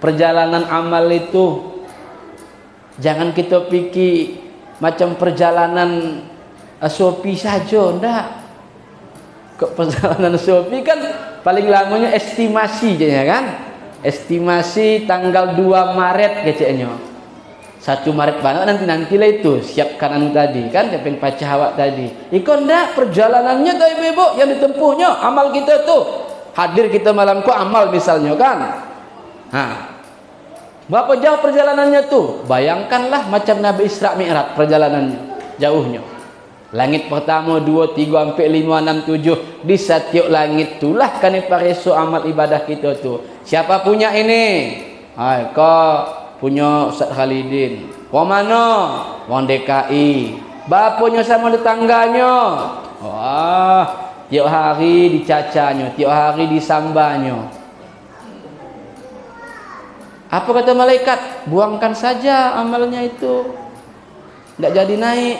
perjalanan amal itu. Jangan kita fikir macam perjalanan Shopee saja, ndak. Kok perjalanan Shopee kan paling lamanya estimasi je ya kan? Estimasi tanggal 2 Maret keceknya. 1 Maret banget nantilah itu siapkan anu tadi kan, yang pacah awak tadi. Iko ndak perjalanannya tuh ibu-ibu yang ditempuhnya amal kita tuh. Hadir kita malam ku amal misalnya kan. Berapa jauh perjalanannya tuh? Bayangkanlah macam Nabi Isra Mi'raj perjalanannya, jauhnya. Langit pertama, 2, 3, sampai 5, 6, 7. Di setiap langit itulah kan pareso amal ibadah kita tuh. Siapa punya ini? Kau punya Ustaz Khalidin. Kau mana? Wong DKI. Bapaknya sama tetangganya. Wah, tiap hari dicacanya, tiap hari disambanya. Apa kata malaikat? Buangkan saja amalnya itu. Tidak jadi naik.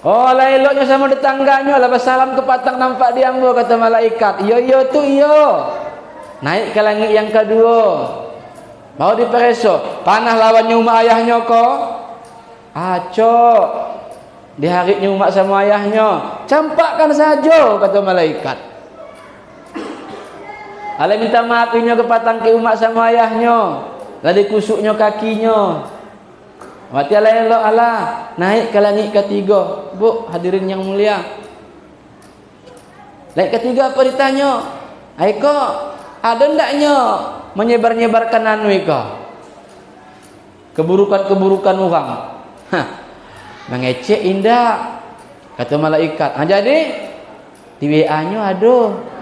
Oh, eloknya sama tetangganya. Lepas salam ke patang nampak dia ambo, kata malaikat. Iyo tu iyo. Naik ke langit yang kedua. Mau dipereso. Panah lawannya umat ayahnya kok. Acok. Dihariknya umat sama ayahnya. Campakkan saja, kata malaikat. Allah minta maafinya ke patang ke umat sama ayahnya. Lalu kusuknya kakinya. Mati Allah naik ke langit ketiga. Bu, hadirin yang mulia. Langit ketiga apa ditanya? Aiko, ada ndaknya menyebar-nyebarkan anu iko? Keburukan-keburukan orang. Mengecek indah. Kata malaikat. Jadi di WA-nya aduh.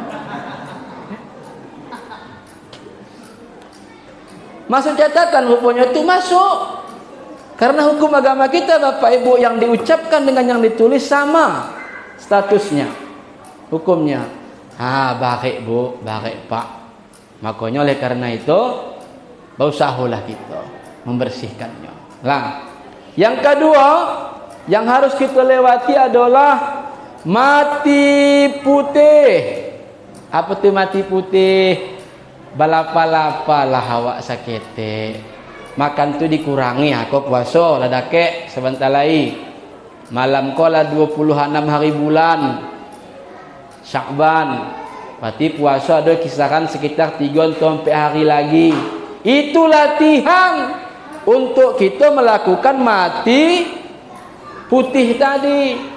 Masuk catatan hukumnya itu masuk. Karena hukum agama kita Bapak Ibu yang diucapkan dengan yang ditulis sama statusnya, hukumnya. Baik Bu, baik Pak. Makanya oleh karena itu berusahalah kita membersihkannya. Lah, yang kedua yang harus kita lewati adalah mati putih. Apa itu mati putih? Balapa-lapa lah awak sakete. Makan tu dikurangi. Aku puasa ladake sebentar lagi. Malam kola 26 hari bulan Syakban. Berarti puasa ada kisaran sekitar 3 sampai hari lagi. Itu latihan untuk kita melakukan mati putih tadi.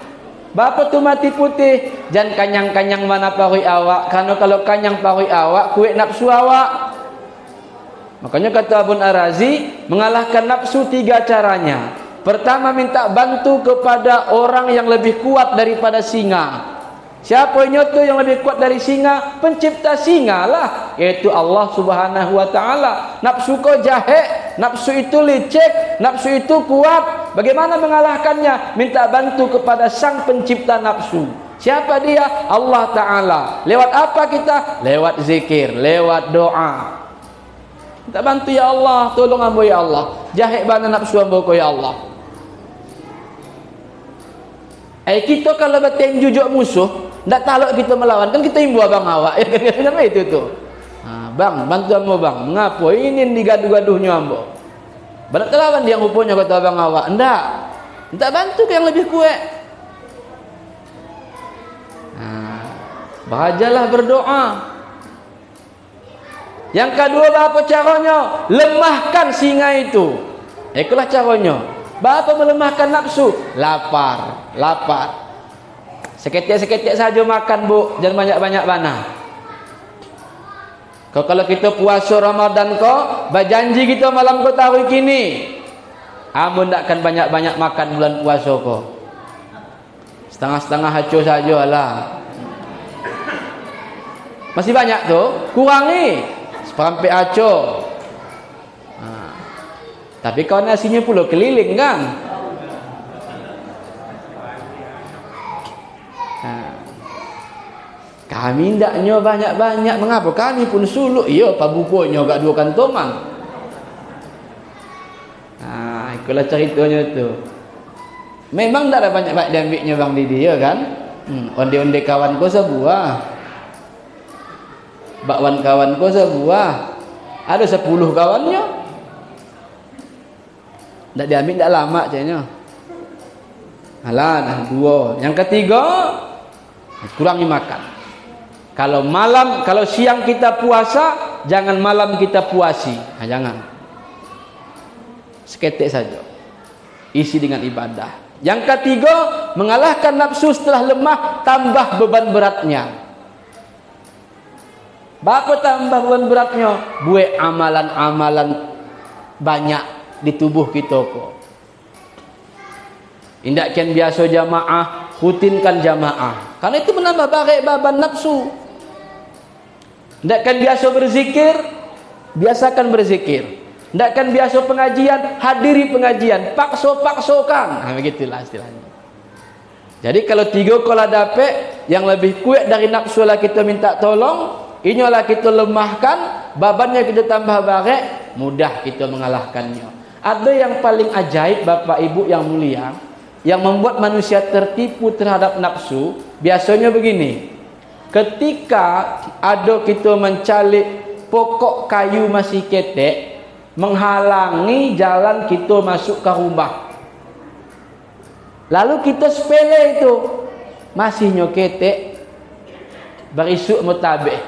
Bapa tu mati putih, jangan kanyang-kanyang mana parui awak. Karena kalau kanyang parui awak, kuat nafsu awak. Makanya kata Abun Arazi, mengalahkan nafsu 3 caranya. Pertama, minta bantu kepada orang yang lebih kuat daripada singa. Siapa yang lebih kuat dari singa? Pencipta singa lah, yaitu Allah Subhanahu wa taala. Nafsu kau jahe, nafsu itu licik, nafsu itu kuat. Bagaimana mengalahkannya? Minta bantu kepada sang pencipta nafsu. Siapa dia? Allah taala. Lewat apa kita? Lewat zikir, lewat doa. Minta bantu ya Allah, tolong ambo ya Allah. Jahe bana nafsu ambo ko ya Allah. Kita kalau bertenju jok musuh, ndak talok kita melawan, kan kita imbu abang awak. Ya kan itu tuh. Bang, bantu ambo bang. Mengapa ini digadu-gaduhnya ambo? Badak lawan dia rupanya kata abang awak. Ndak. Ndak bantu ke yang lebih kuat. Bahajalah berdoa. Yang kedua apa caranya? Lemahkan singa itu. Itulah caranya. Bapa melemahkan nafsu? Lapar. Seketik-seketik saja makan bu, jangan banyak-banyak bana. Kalau kita puasa Ramadan kau, berjanji kita malam kau tahu kini. Amun tak akan banyak-banyak makan bulan puasa kau. Setengah-setengah hancur saja lah. Masih banyak tu, kurangi. Seperempat hancur. Tapi kalau nasinya pula keliling kan. Kami ndaknya banyak-banyak. Mengapa? Kami pun suluk. Ya, pak bukunya gak 2 kantongan. Itulah ceritanya tu. Memang tak ada banyak-banyak diambilnya Bang Didi, ya kan? Onde-onde kawan ko sebuah. Bakwan kawan ko sebuah. Ada 10 kawannya. Tak diambil tak lama caknya. Alah, 2. Yang ketiga, kurangi makan. Kalau siang kita puasa, jangan malam kita puasi. Jangan. Seketik saja. Isi dengan ibadah. Yang ketiga, mengalahkan nafsu setelah lemah, tambah beban beratnya. Bapa tambah beban beratnya? Buat amalan-amalan banyak di tubuh kita kok. Indakkan biasa jamaah, rutinkan jamaah. Karena itu menambah baik beban nafsu. Indakkan biasa berzikir, biasakan berzikir. Indakkan biasa pengajian, hadiri pengajian. Pakso-paksokan. Begitulah istilahnya. Jadi kalau 3 kalau dapat, yang lebih kuat dari nafsu lah kita minta tolong, inilah kita lemahkan, babannya kita tambah baik, mudah kita mengalahkannya. Ada yang paling ajaib Bapak Ibu yang mulia, yang membuat manusia tertipu terhadap nafsu, biasanya begini. Ketika ada kita mencalik pokok kayu masih ketek, menghalangi jalan kita masuk ke rumah. Lalu kita sepele itu, masih nyoketek, berisuk mutabeh.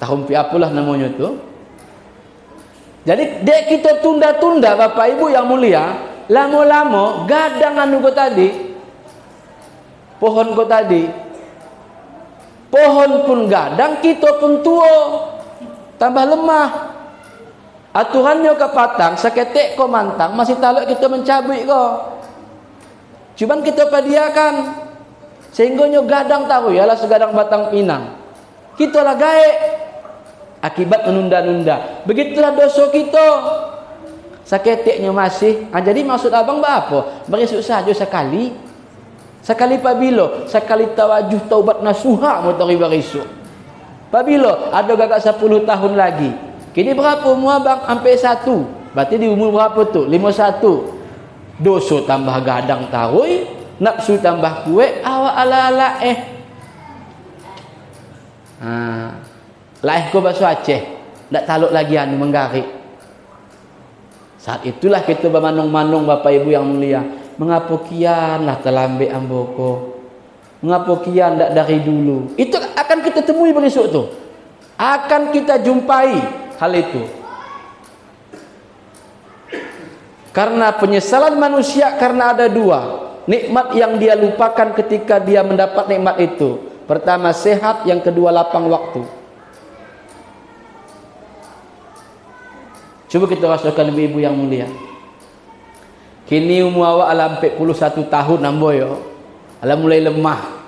Tahun apalah namanya tu. Jadi dek kita tunda-tunda Bapak Ibu yang mulia, lama-lama gadang anu ko tadi, pohon ko tadi, pohon pun gadang, kita pun tua, tambah lemah. Aturannya ke patang, seketik ko mantang, masih taluk kita mencabik ko. Cuman kita padiakan, sehingga nyo gadang tahu yalah segadang batang pinang. Kita lah gaek, akibat menunda-nunda. Begitulah dosa kita. Seketiknya masih. Jadi maksud abang apa? Berisuk saja sekali. Sekali pabilo, sekali tawajuh taubat nasuha motori berisuk. Pabilo ada gagak 10 tahun lagi. Kini berapa umur abang? Sampai 1. Berarti di umur berapa tu? 51. Dosa tambah gadang tarui, nafsu tambah kuat, awak ala-ala laih ko bahasa Aceh, tak taluk lagi anu menggarik. Saat itulah kita bermanung-manung Bapak Ibu yang mulia. Mengapa kian lah terlambat amboko? Mengapa kian tak dari dulu? Itu akan kita temui besok tu. Akan kita jumpai hal itu. Karena penyesalan manusia karena ada 2. Nikmat yang dia lupakan ketika dia mendapat nikmat itu. Pertama sehat, yang kedua lapang waktu. Coba kita rasakan ibu-ibu yang mulia. Kini umur awak alam 41 tahun namboyo. Alam mulai lemah.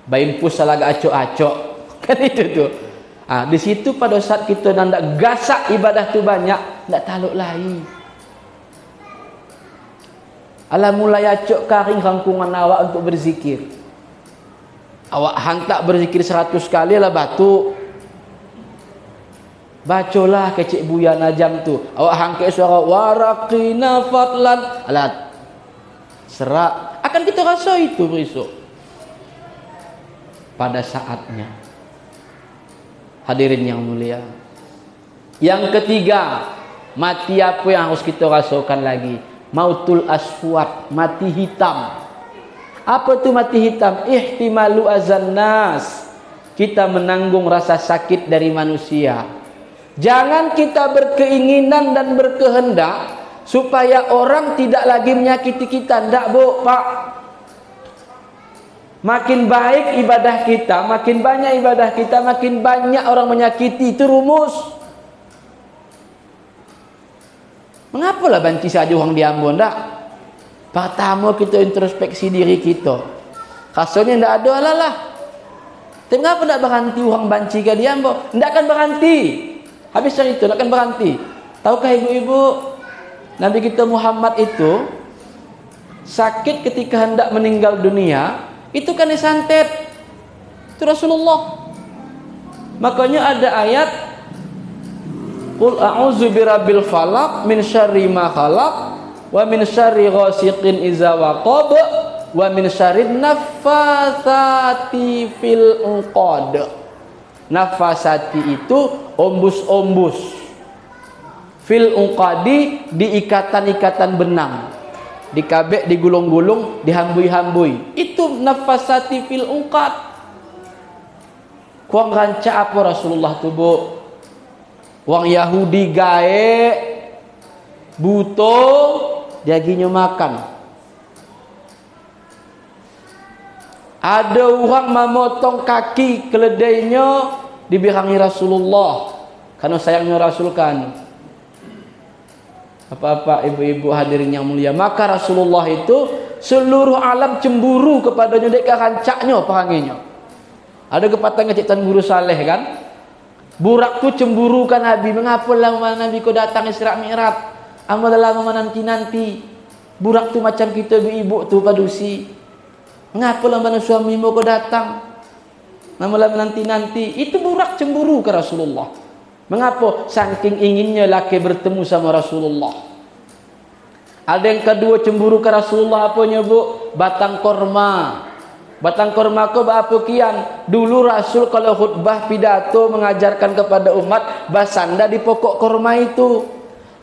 Baimpus salah acok-acok. Kan itu tu. Di situ pada saat kita nak gasak ibadah tu banyak, nak taluk lain. Alam mulai acok karing rangkungan awak untuk berzikir. Awak hantak berzikir 100 kali lah batuk. Bacolah kecik buya najam tu. Awak hangke suara waraqina fadlan. Alat serak. Akan kita rasa itu besok. Pada saatnya. Hadirin yang mulia. Yang ketiga, mati apa yang harus kita rasakan lagi? Mautul aswad, mati hitam. Apa tu mati hitam? Ihtimalu azan nas. Kita menanggung rasa sakit dari manusia. Jangan kita berkeinginan dan berkehendak supaya orang tidak lagi menyakiti kita. Tidak, Bu, Pak. Makin baik ibadah kita, makin banyak ibadah kita, makin banyak orang menyakiti. Itu rumus. Mengapalah banci saja orang diambon? Tak. Pertama kita introspeksi diri kita. Rasanya tidak ada lah. Tapi mengapa tak berhenti orang banci ke diambon? Tidak akan berhenti. Habis dari itu, tak akan berhenti. Tahukah ibu-ibu, Nabi kita Muhammad itu sakit ketika hendak meninggal dunia, itu kan disantet. Itu Rasulullah. Makanya ada ayat, Qul a'udzu birabbil falaq min syarri ma khalaq wa min syarri ghasiqin idza waqab wa min syarri naffatsati fil 'uqad. Nafasati itu ombus-ombus. Fil 'uqadi di ikatan-ikatan benang. Dikabek, digulung-gulung, dihambui-hambui. Itu nafasati fil 'uqad. Kuang ranca apa Rasulullah tu, Bu? Wang Yahudi gae buto jaginya makan. Ada orang memotong kaki keledainya dibirangi Rasulullah karena sayangnya Rasul kan. Apa-apa ibu-ibu hadirin yang mulia, maka Rasulullah itu seluruh alam cemburu kepadanya dek rancaknya pahanginya. Ada kepatang ciptaan guru saleh kan? Burak tu cemburu kan Nabi. Mengapa lama Nabi kau datang Isra Mi'raj? Amal lama nanti-nanti. Burak tu macam kita ibu tu padusi. Mengapa lama suami mau kau datang? Lama nanti-nanti. Itu burak cemburu ke Rasulullah. Mengapa? Saking inginnya laki bertemu sama Rasulullah. Ada yang kedua cemburu ke Rasulullah apanya, Bu? Batang korma. Batang korma ko apa kian? Dulu Rasul kalau khutbah pidato mengajarkan kepada umat basanda di pokok korma itu.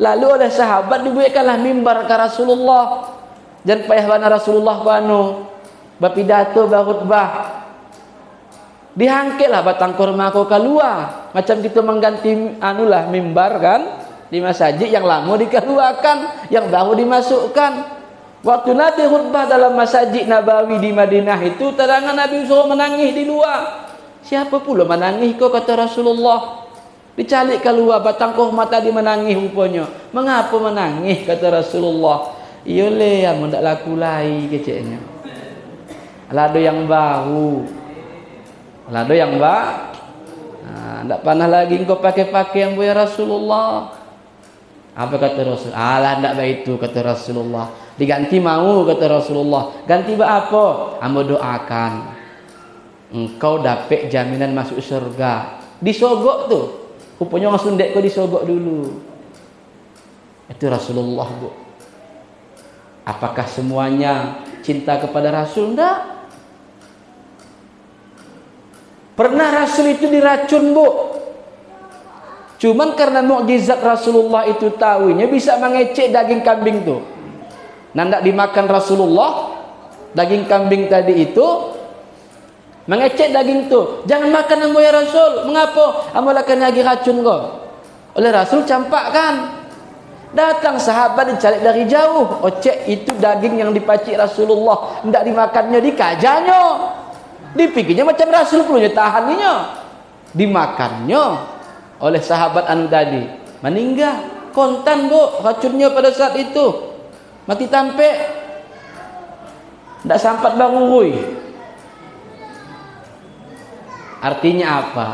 Lalu oleh sahabat dibuatkanlah mimbar ke Rasulullah. Dan payah bana Rasulullah bano bapidato khutbah. Dihangkitlah batang korma ko keluar. Macam kita mengganti anulah mimbar kan di masjid yang lama dikeluarkan, yang baru dimasukkan. Waktu Nabi khutbah dalam Masjid Nabawi di Madinah itu, terangan Nabi suruh menangis di luar. Siapa pula menangis kau, kata Rasulullah. Dicalik keluar, batang korma tadi menangis rupanya. Mengapa menangis, kata Rasulullah. Iyole yang mendak laku lai keceknya. Lado yang baru. Lado yang ndak panah lagi kau pakai-pakai yang buaya Rasulullah. Apa kata Rasul? Alah ndak baik itu, kata Rasulullah. Diganti mau, kata Rasulullah. Ganti apa? Amba doakan engkau dapat jaminan masuk surga. Disogok tu. Rupanya orang Sundek kau disogok dulu. Itu Rasulullah, Bu. Apakah semuanya cinta kepada Rasul? Enggak. Pernah Rasul itu diracun, Bu. Cuman karena mukjizat Rasulullah itu tahunya bisa mengecek daging kambing tu. Nandak dimakan Rasulullah daging kambing tadi itu, mengecek daging tu. Jangan makan ambo ya Rasul. Mengapa? Ambo akan lagi racun kau. Oleh Rasul campakkan. Datang sahabat dicari dari jauh. Ocek itu daging yang dipacik Rasulullah. Hendak dimakannya, dikajanya. Dipikirnya macam Rasul punya tahannya. Dimakannya oleh sahabat anu tadi. Meninggal. Kontan, Bu, racunnya pada saat itu. Mati tampek. Tidak sampat bangurui. Artinya apa?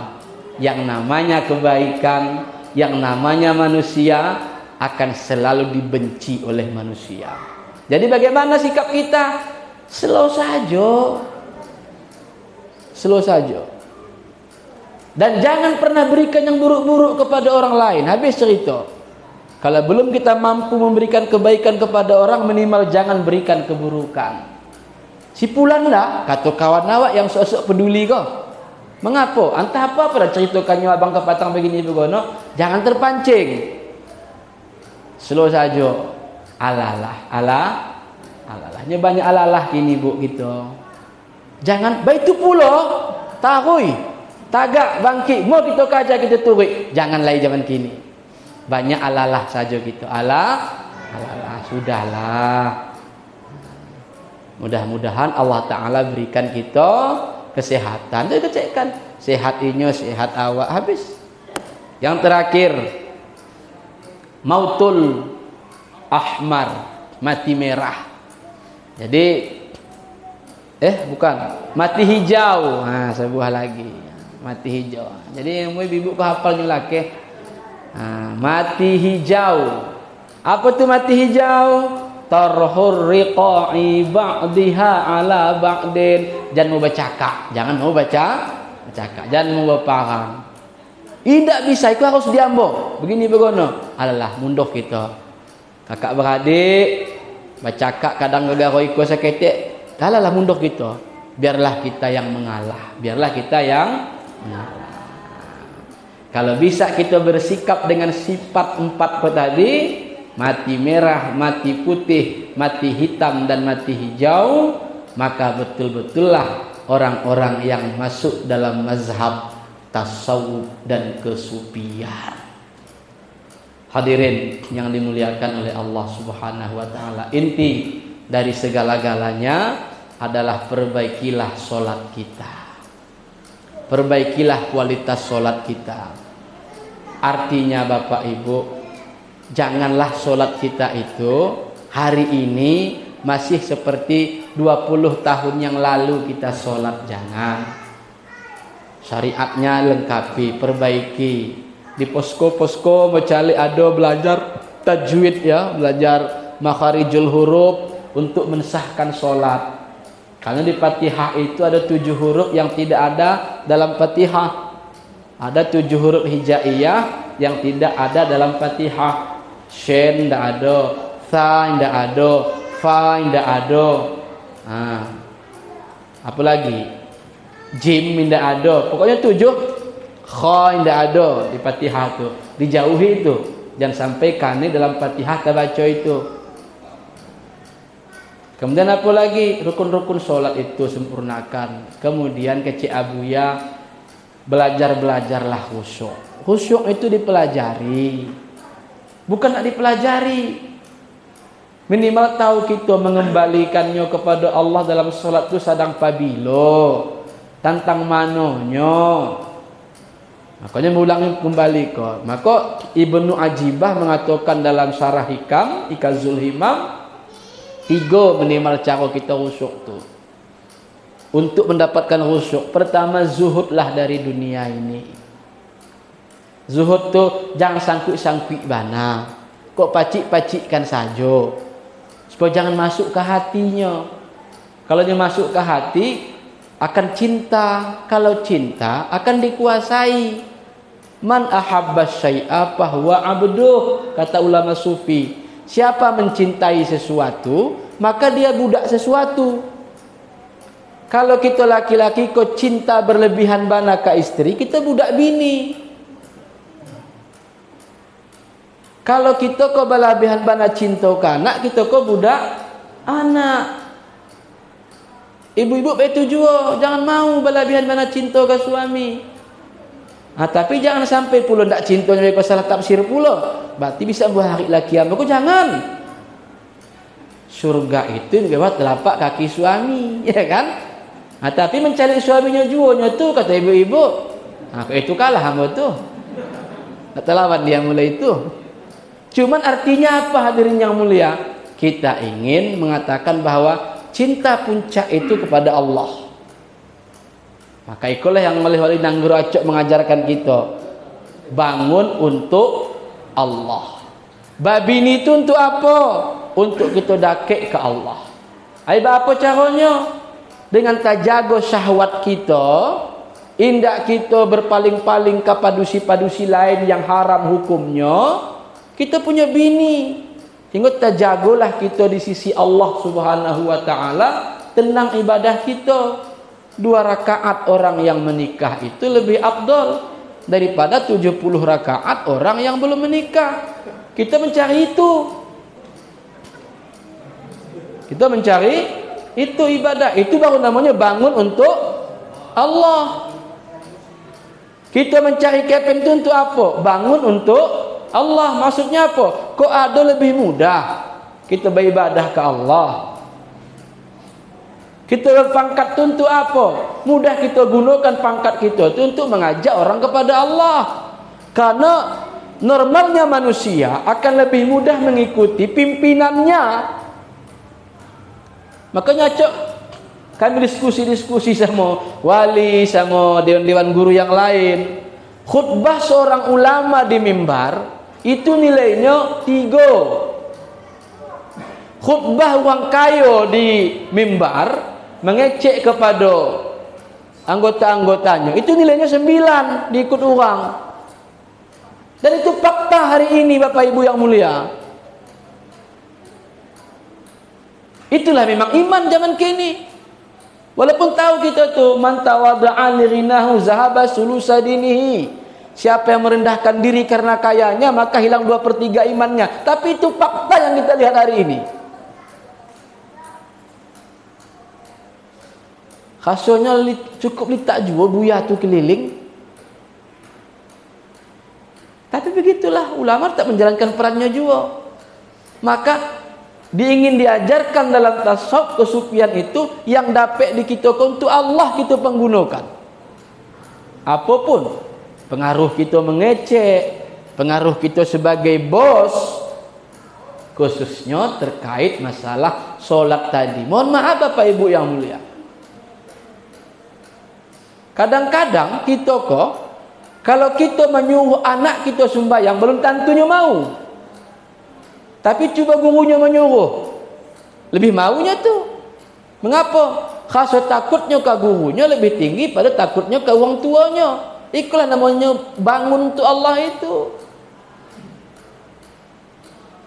Yang namanya kebaikan, yang namanya manusia akan selalu dibenci oleh manusia. Jadi bagaimana sikap kita? Slow saja. Slow saja. Dan jangan pernah berikan yang buruk-buruk kepada orang lain. Habis cerita. Kalau belum kita mampu memberikan kebaikan kepada orang, minimal jangan berikan keburukan. Si pulan dah, kata kawan awak yang sok-sok peduli kau. Mengapa? Entah apa dah ceritakannya abang kepatang begini begono. Jangan terpancing. Slow saja. Alalah. Alalahnya banyak alalah kini, Bu, gitu. Jangan, baik itu pula. Tahui. Tagak, bangkit. Mau kita kaja, kita turik. Jangan lagi zaman kini. Banyak alalah saja gitu. Alalah, sudahlah. Mudah-mudahan Allah Ta'ala berikan kita kesehatan. Jadi kecekkan. Sehat inyo, sehat awak. Habis. Yang terakhir. Mautul ahmar. Mati merah. Jadi. Bukan. Mati hijau. Sebuah lagi. Mati hijau. Jadi ibu kau hafalnya laki. Mati hijau. Apa tuh mati hijau? Tarhur riqa'i ba'diha ala ba'din. Jangan mau bercakap, jangan mau bercakap, jangan mau berparang. Tidak bisa, itu harus diambil. Begini begono. Alalah, mundur kita. Kakak beradik bercakap kadang gegaro iko saketek. Alalah mundur kita. Biarlah kita yang mengalah. Biarlah kita yang mengalah. Kalau bisa kita bersikap dengan sifat 4 tadi, mati merah, mati putih, mati hitam dan mati hijau, maka betul-betullah orang-orang yang masuk dalam mazhab tasawuf dan kesufian. Hadirin yang dimuliakan oleh Allah Subhanahu wa taala, inti dari segala-galanya adalah perbaikilah solat kita. Perbaikilah kualitas solat kita. Artinya Bapak Ibu, janganlah solat kita itu hari ini masih seperti 20 tahun yang lalu kita solat. Jangan. Syariatnya lengkapi, perbaiki. Di posko-posko mencari ada belajar tajwid ya, belajar makharijul huruf untuk mensahkan solat. Karena di Fatihah itu ada 7 huruf yang tidak ada dalam Fatihah. Ada 7 huruf hijaiyah yang tidak ada dalam Fatihah. Shin tidak ada, Tha tidak ada, Fa tidak ada. Apa lagi? Jim tidak ada. Pokoknya 7. Kha tidak ada di Fatihah itu. Dijauhi itu. Jangan sampai kane dalam Fatihah kita baca itu. Kemudian apa lagi? Rukun-rukun solat itu sempurnakan. Kemudian kecik abuya, belajarlah khusyuk. Khusyuk itu dipelajari, bukan nak dipelajari. Minimal tahu kita mengembalikannya kepada Allah dalam solat itu sadang pabilo, tantang manonya. Makanya mulangi kembali kok. Maka Ibnu Ajibah mengatakan dalam Syarah Hikam, Ikazul Himam, 3 minimal cara kita khusyuk tu. Untuk mendapatkan khusyuk, pertama zuhudlah dari dunia ini. Zuhud tu jangan sangkut-sangkut bana. Kok pacik-pacikkan saja. Supaya jangan masuk ke hatinya. Kalau dia masuk ke hati akan cinta. Kalau cinta akan dikuasai. Man ahabba syai'a fahuwa abduh, kata ulama sufi. Siapa mencintai sesuatu, maka dia budak sesuatu. Kalau kita laki-laki kok cinta berlebihan bana ke istri, kita budak bini. Kalau kita kok berlebihan bana cinta ke anak, kita kok budak anak. Ibu-ibu betul juga, jangan mau berlebihan bana cinta ke suami. Tapi jangan sampai pula ndak cintanya ke salah tafsir pula. Berarti bisa buah hari laki kiamat. Kok jangan. Surga itu lewat telapak kaki suami, ya kan? Tapi mencari suaminya juanya tu kata ibu-ibu. Itu kalah hamba tu. Kata lawan dia mulai itu. Cuman artinya apa hadirin yang mulia? Kita ingin mengatakan bahwa cinta puncak itu kepada Allah. Maka itulah yang oleh Nangguru Acok mengajarkan kita. Bangun untuk Allah. Babini itu untuk apa? Untuk kita dakik ke Allah. Apa caranya? Dengan tajago syahwat kita, indak kita berpaling-paling ke padusi-padusi lain yang haram hukumnya, kita punya bini. Hingga tajagolah kita di sisi Allah Subhanahu wa taala, tenang ibadah kita. 2 rakaat orang yang menikah itu lebih afdal daripada 70 rakaat orang yang belum menikah. Kita mencari itu. Kita mencari itu ibadah. Itu baru namanya bangun untuk Allah. Kita mencari kepen itu untuk apa? Bangun untuk Allah. Maksudnya apa? Kok ada lebih mudah kita beribadah ke Allah? Kita berpangkat itu untuk apa? Mudah kita gunakan pangkat kita itu untuk mengajak orang kepada Allah. Karena normalnya manusia akan lebih mudah mengikuti pimpinannya. Makanya Cok, kami diskusi-diskusi sama wali, sama dewan-dewan guru yang lain. Khutbah seorang ulama di mimbar itu nilainya 3. Khutbah orang kaya di mimbar mengecek kepada anggota-anggotanya itu nilainya 9 diikut orang. Dan itu fakta hari ini Bapak Ibu yang mulia. Itulah memang iman zaman kini. Walaupun tahu kita tuh man tawadda'a li ghinahu zahaba sulusa dinihi. Siapa yang merendahkan diri karena kayanya maka hilang 2/3 imannya. Tapi itu fakta yang kita lihat hari ini. Khasonya cukup letak jua buya tu keliling. Tapi begitulah ulama tak menjalankan perannya juga. Maka diingin diajarkan dalam tasawuf kesufian itu yang dapat kita untuk Allah kita penggunakan. Apapun pengaruh kita mengecek, pengaruh kita sebagai bos, khususnya terkait masalah solat tadi. Mohon maaf Bapak Ibu yang mulia. Kadang-kadang kita kok kalau kita menyuruh anak kita sembahyang belum tentunya mau. Tapi cuba gurunya menyuruh, lebih maunya tu. Mengapa? Khasa takutnya ke gurunya lebih tinggi pada takutnya ke orang tuanya. Itulah namanya bangun untuk Allah itu.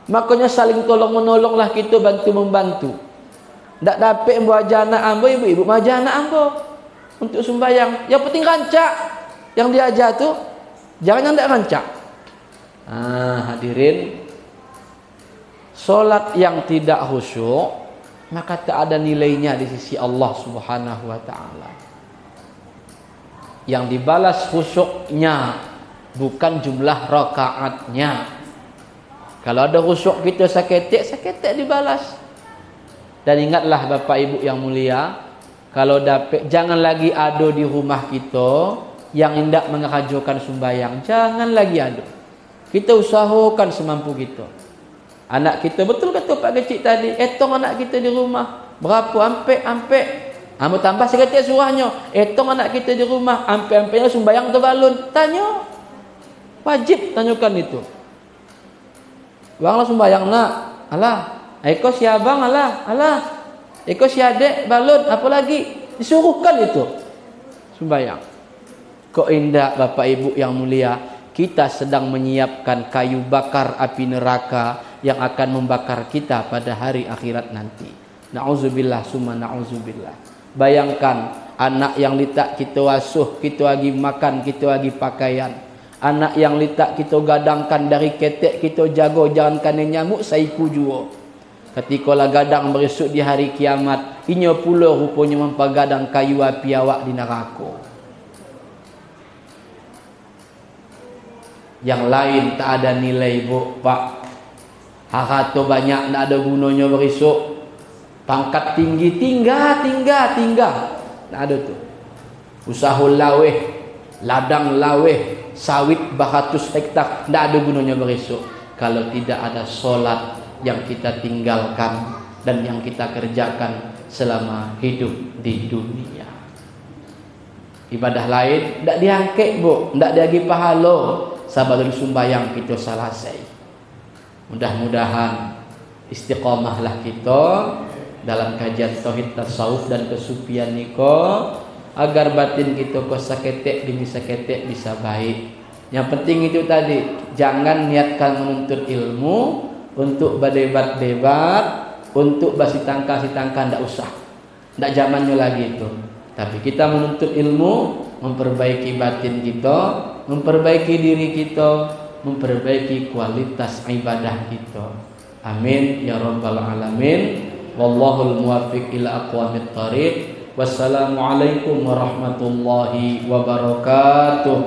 Makanya saling tolong menolonglah kita bantu membantu. Tak dapat buat anak ambo, ibu-ibu maja anak ambo untuk sembahyang. Yang penting rancak. Yang diajar tu jangan yang tak rancak. Hadirin, solat yang tidak khusyuk maka tak ada nilainya di sisi Allah Subhanahu wa taala. Yang dibalas khusyuknya bukan jumlah rakaatnya. Kalau ada khusyuk kita saketek dibalas. Dan ingatlah Bapak Ibu yang mulia, kalau dapat jangan lagi ada di rumah kita yang hendak mengajukan sembahyang, jangan lagi ada. Kita usahakan semampu kita. Anak kita, betul kata Pak Kecik tadi, etong anak kita di rumah berapa ampe. Mau tambah sekali surahnya, etong anak kita di rumah ampe-ampenya sembahyang terbalun. Tanya, wajib tanyakan itu. Banglah sembahyang nak, alah. Eko si abang, alah. Eko si adek balun, apa lagi? Disuruhkan itu sembahyang. Kok indah Bapak Ibu yang mulia, kita sedang menyiapkan kayu bakar api neraka yang akan membakar kita pada hari akhirat nanti. Na'udzubillah summa na'udzubillah. Bayangkan anak yang letak kita asuh, kita lagi makan, kita lagi pakaian. Anak yang letak kita gadangkan dari ketek kita jaga jangan kena nyamuk saiku jua. Ketika lah gadang beresuk di hari kiamat, inya pula rupanya mempagadang kayu api awak di neraka. Yang lain tak ada nilai bu, Pak. Harta banyak tak ada gunanya beresuk. Pangkat tinggi tinggal. Tak ada tu. Usaha laweh, ladang laweh, sawit beratus hektar, tak ada gunanya beresuk kalau tidak ada solat yang kita tinggalkan dan yang kita kerjakan selama hidup di dunia. Ibadah lain tak diangkat bu, tak diagi pahala. Sabar dari sembahyang kita selesai. Mudah-mudahan istiqamahlah kita dalam kajian tauhid tasawuf dan kesufian niko agar batin kita ko saketek demi saketek bisa baik. Yang penting itu tadi, jangan niatkan menuntut ilmu untuk berdebat-debat, untuk basitangka-sitangka, ndak usah. Ndak zamannya lagi itu. Tapi kita menuntut ilmu, memperbaiki batin kita, memperbaiki diri kita, memperbaiki kualitas ibadah kita. Amin ya rabbal alamin. Wallahul muwaffiq ila aqwamit thariq. Wassalamualaikum warahmatullahi wabarakatuh.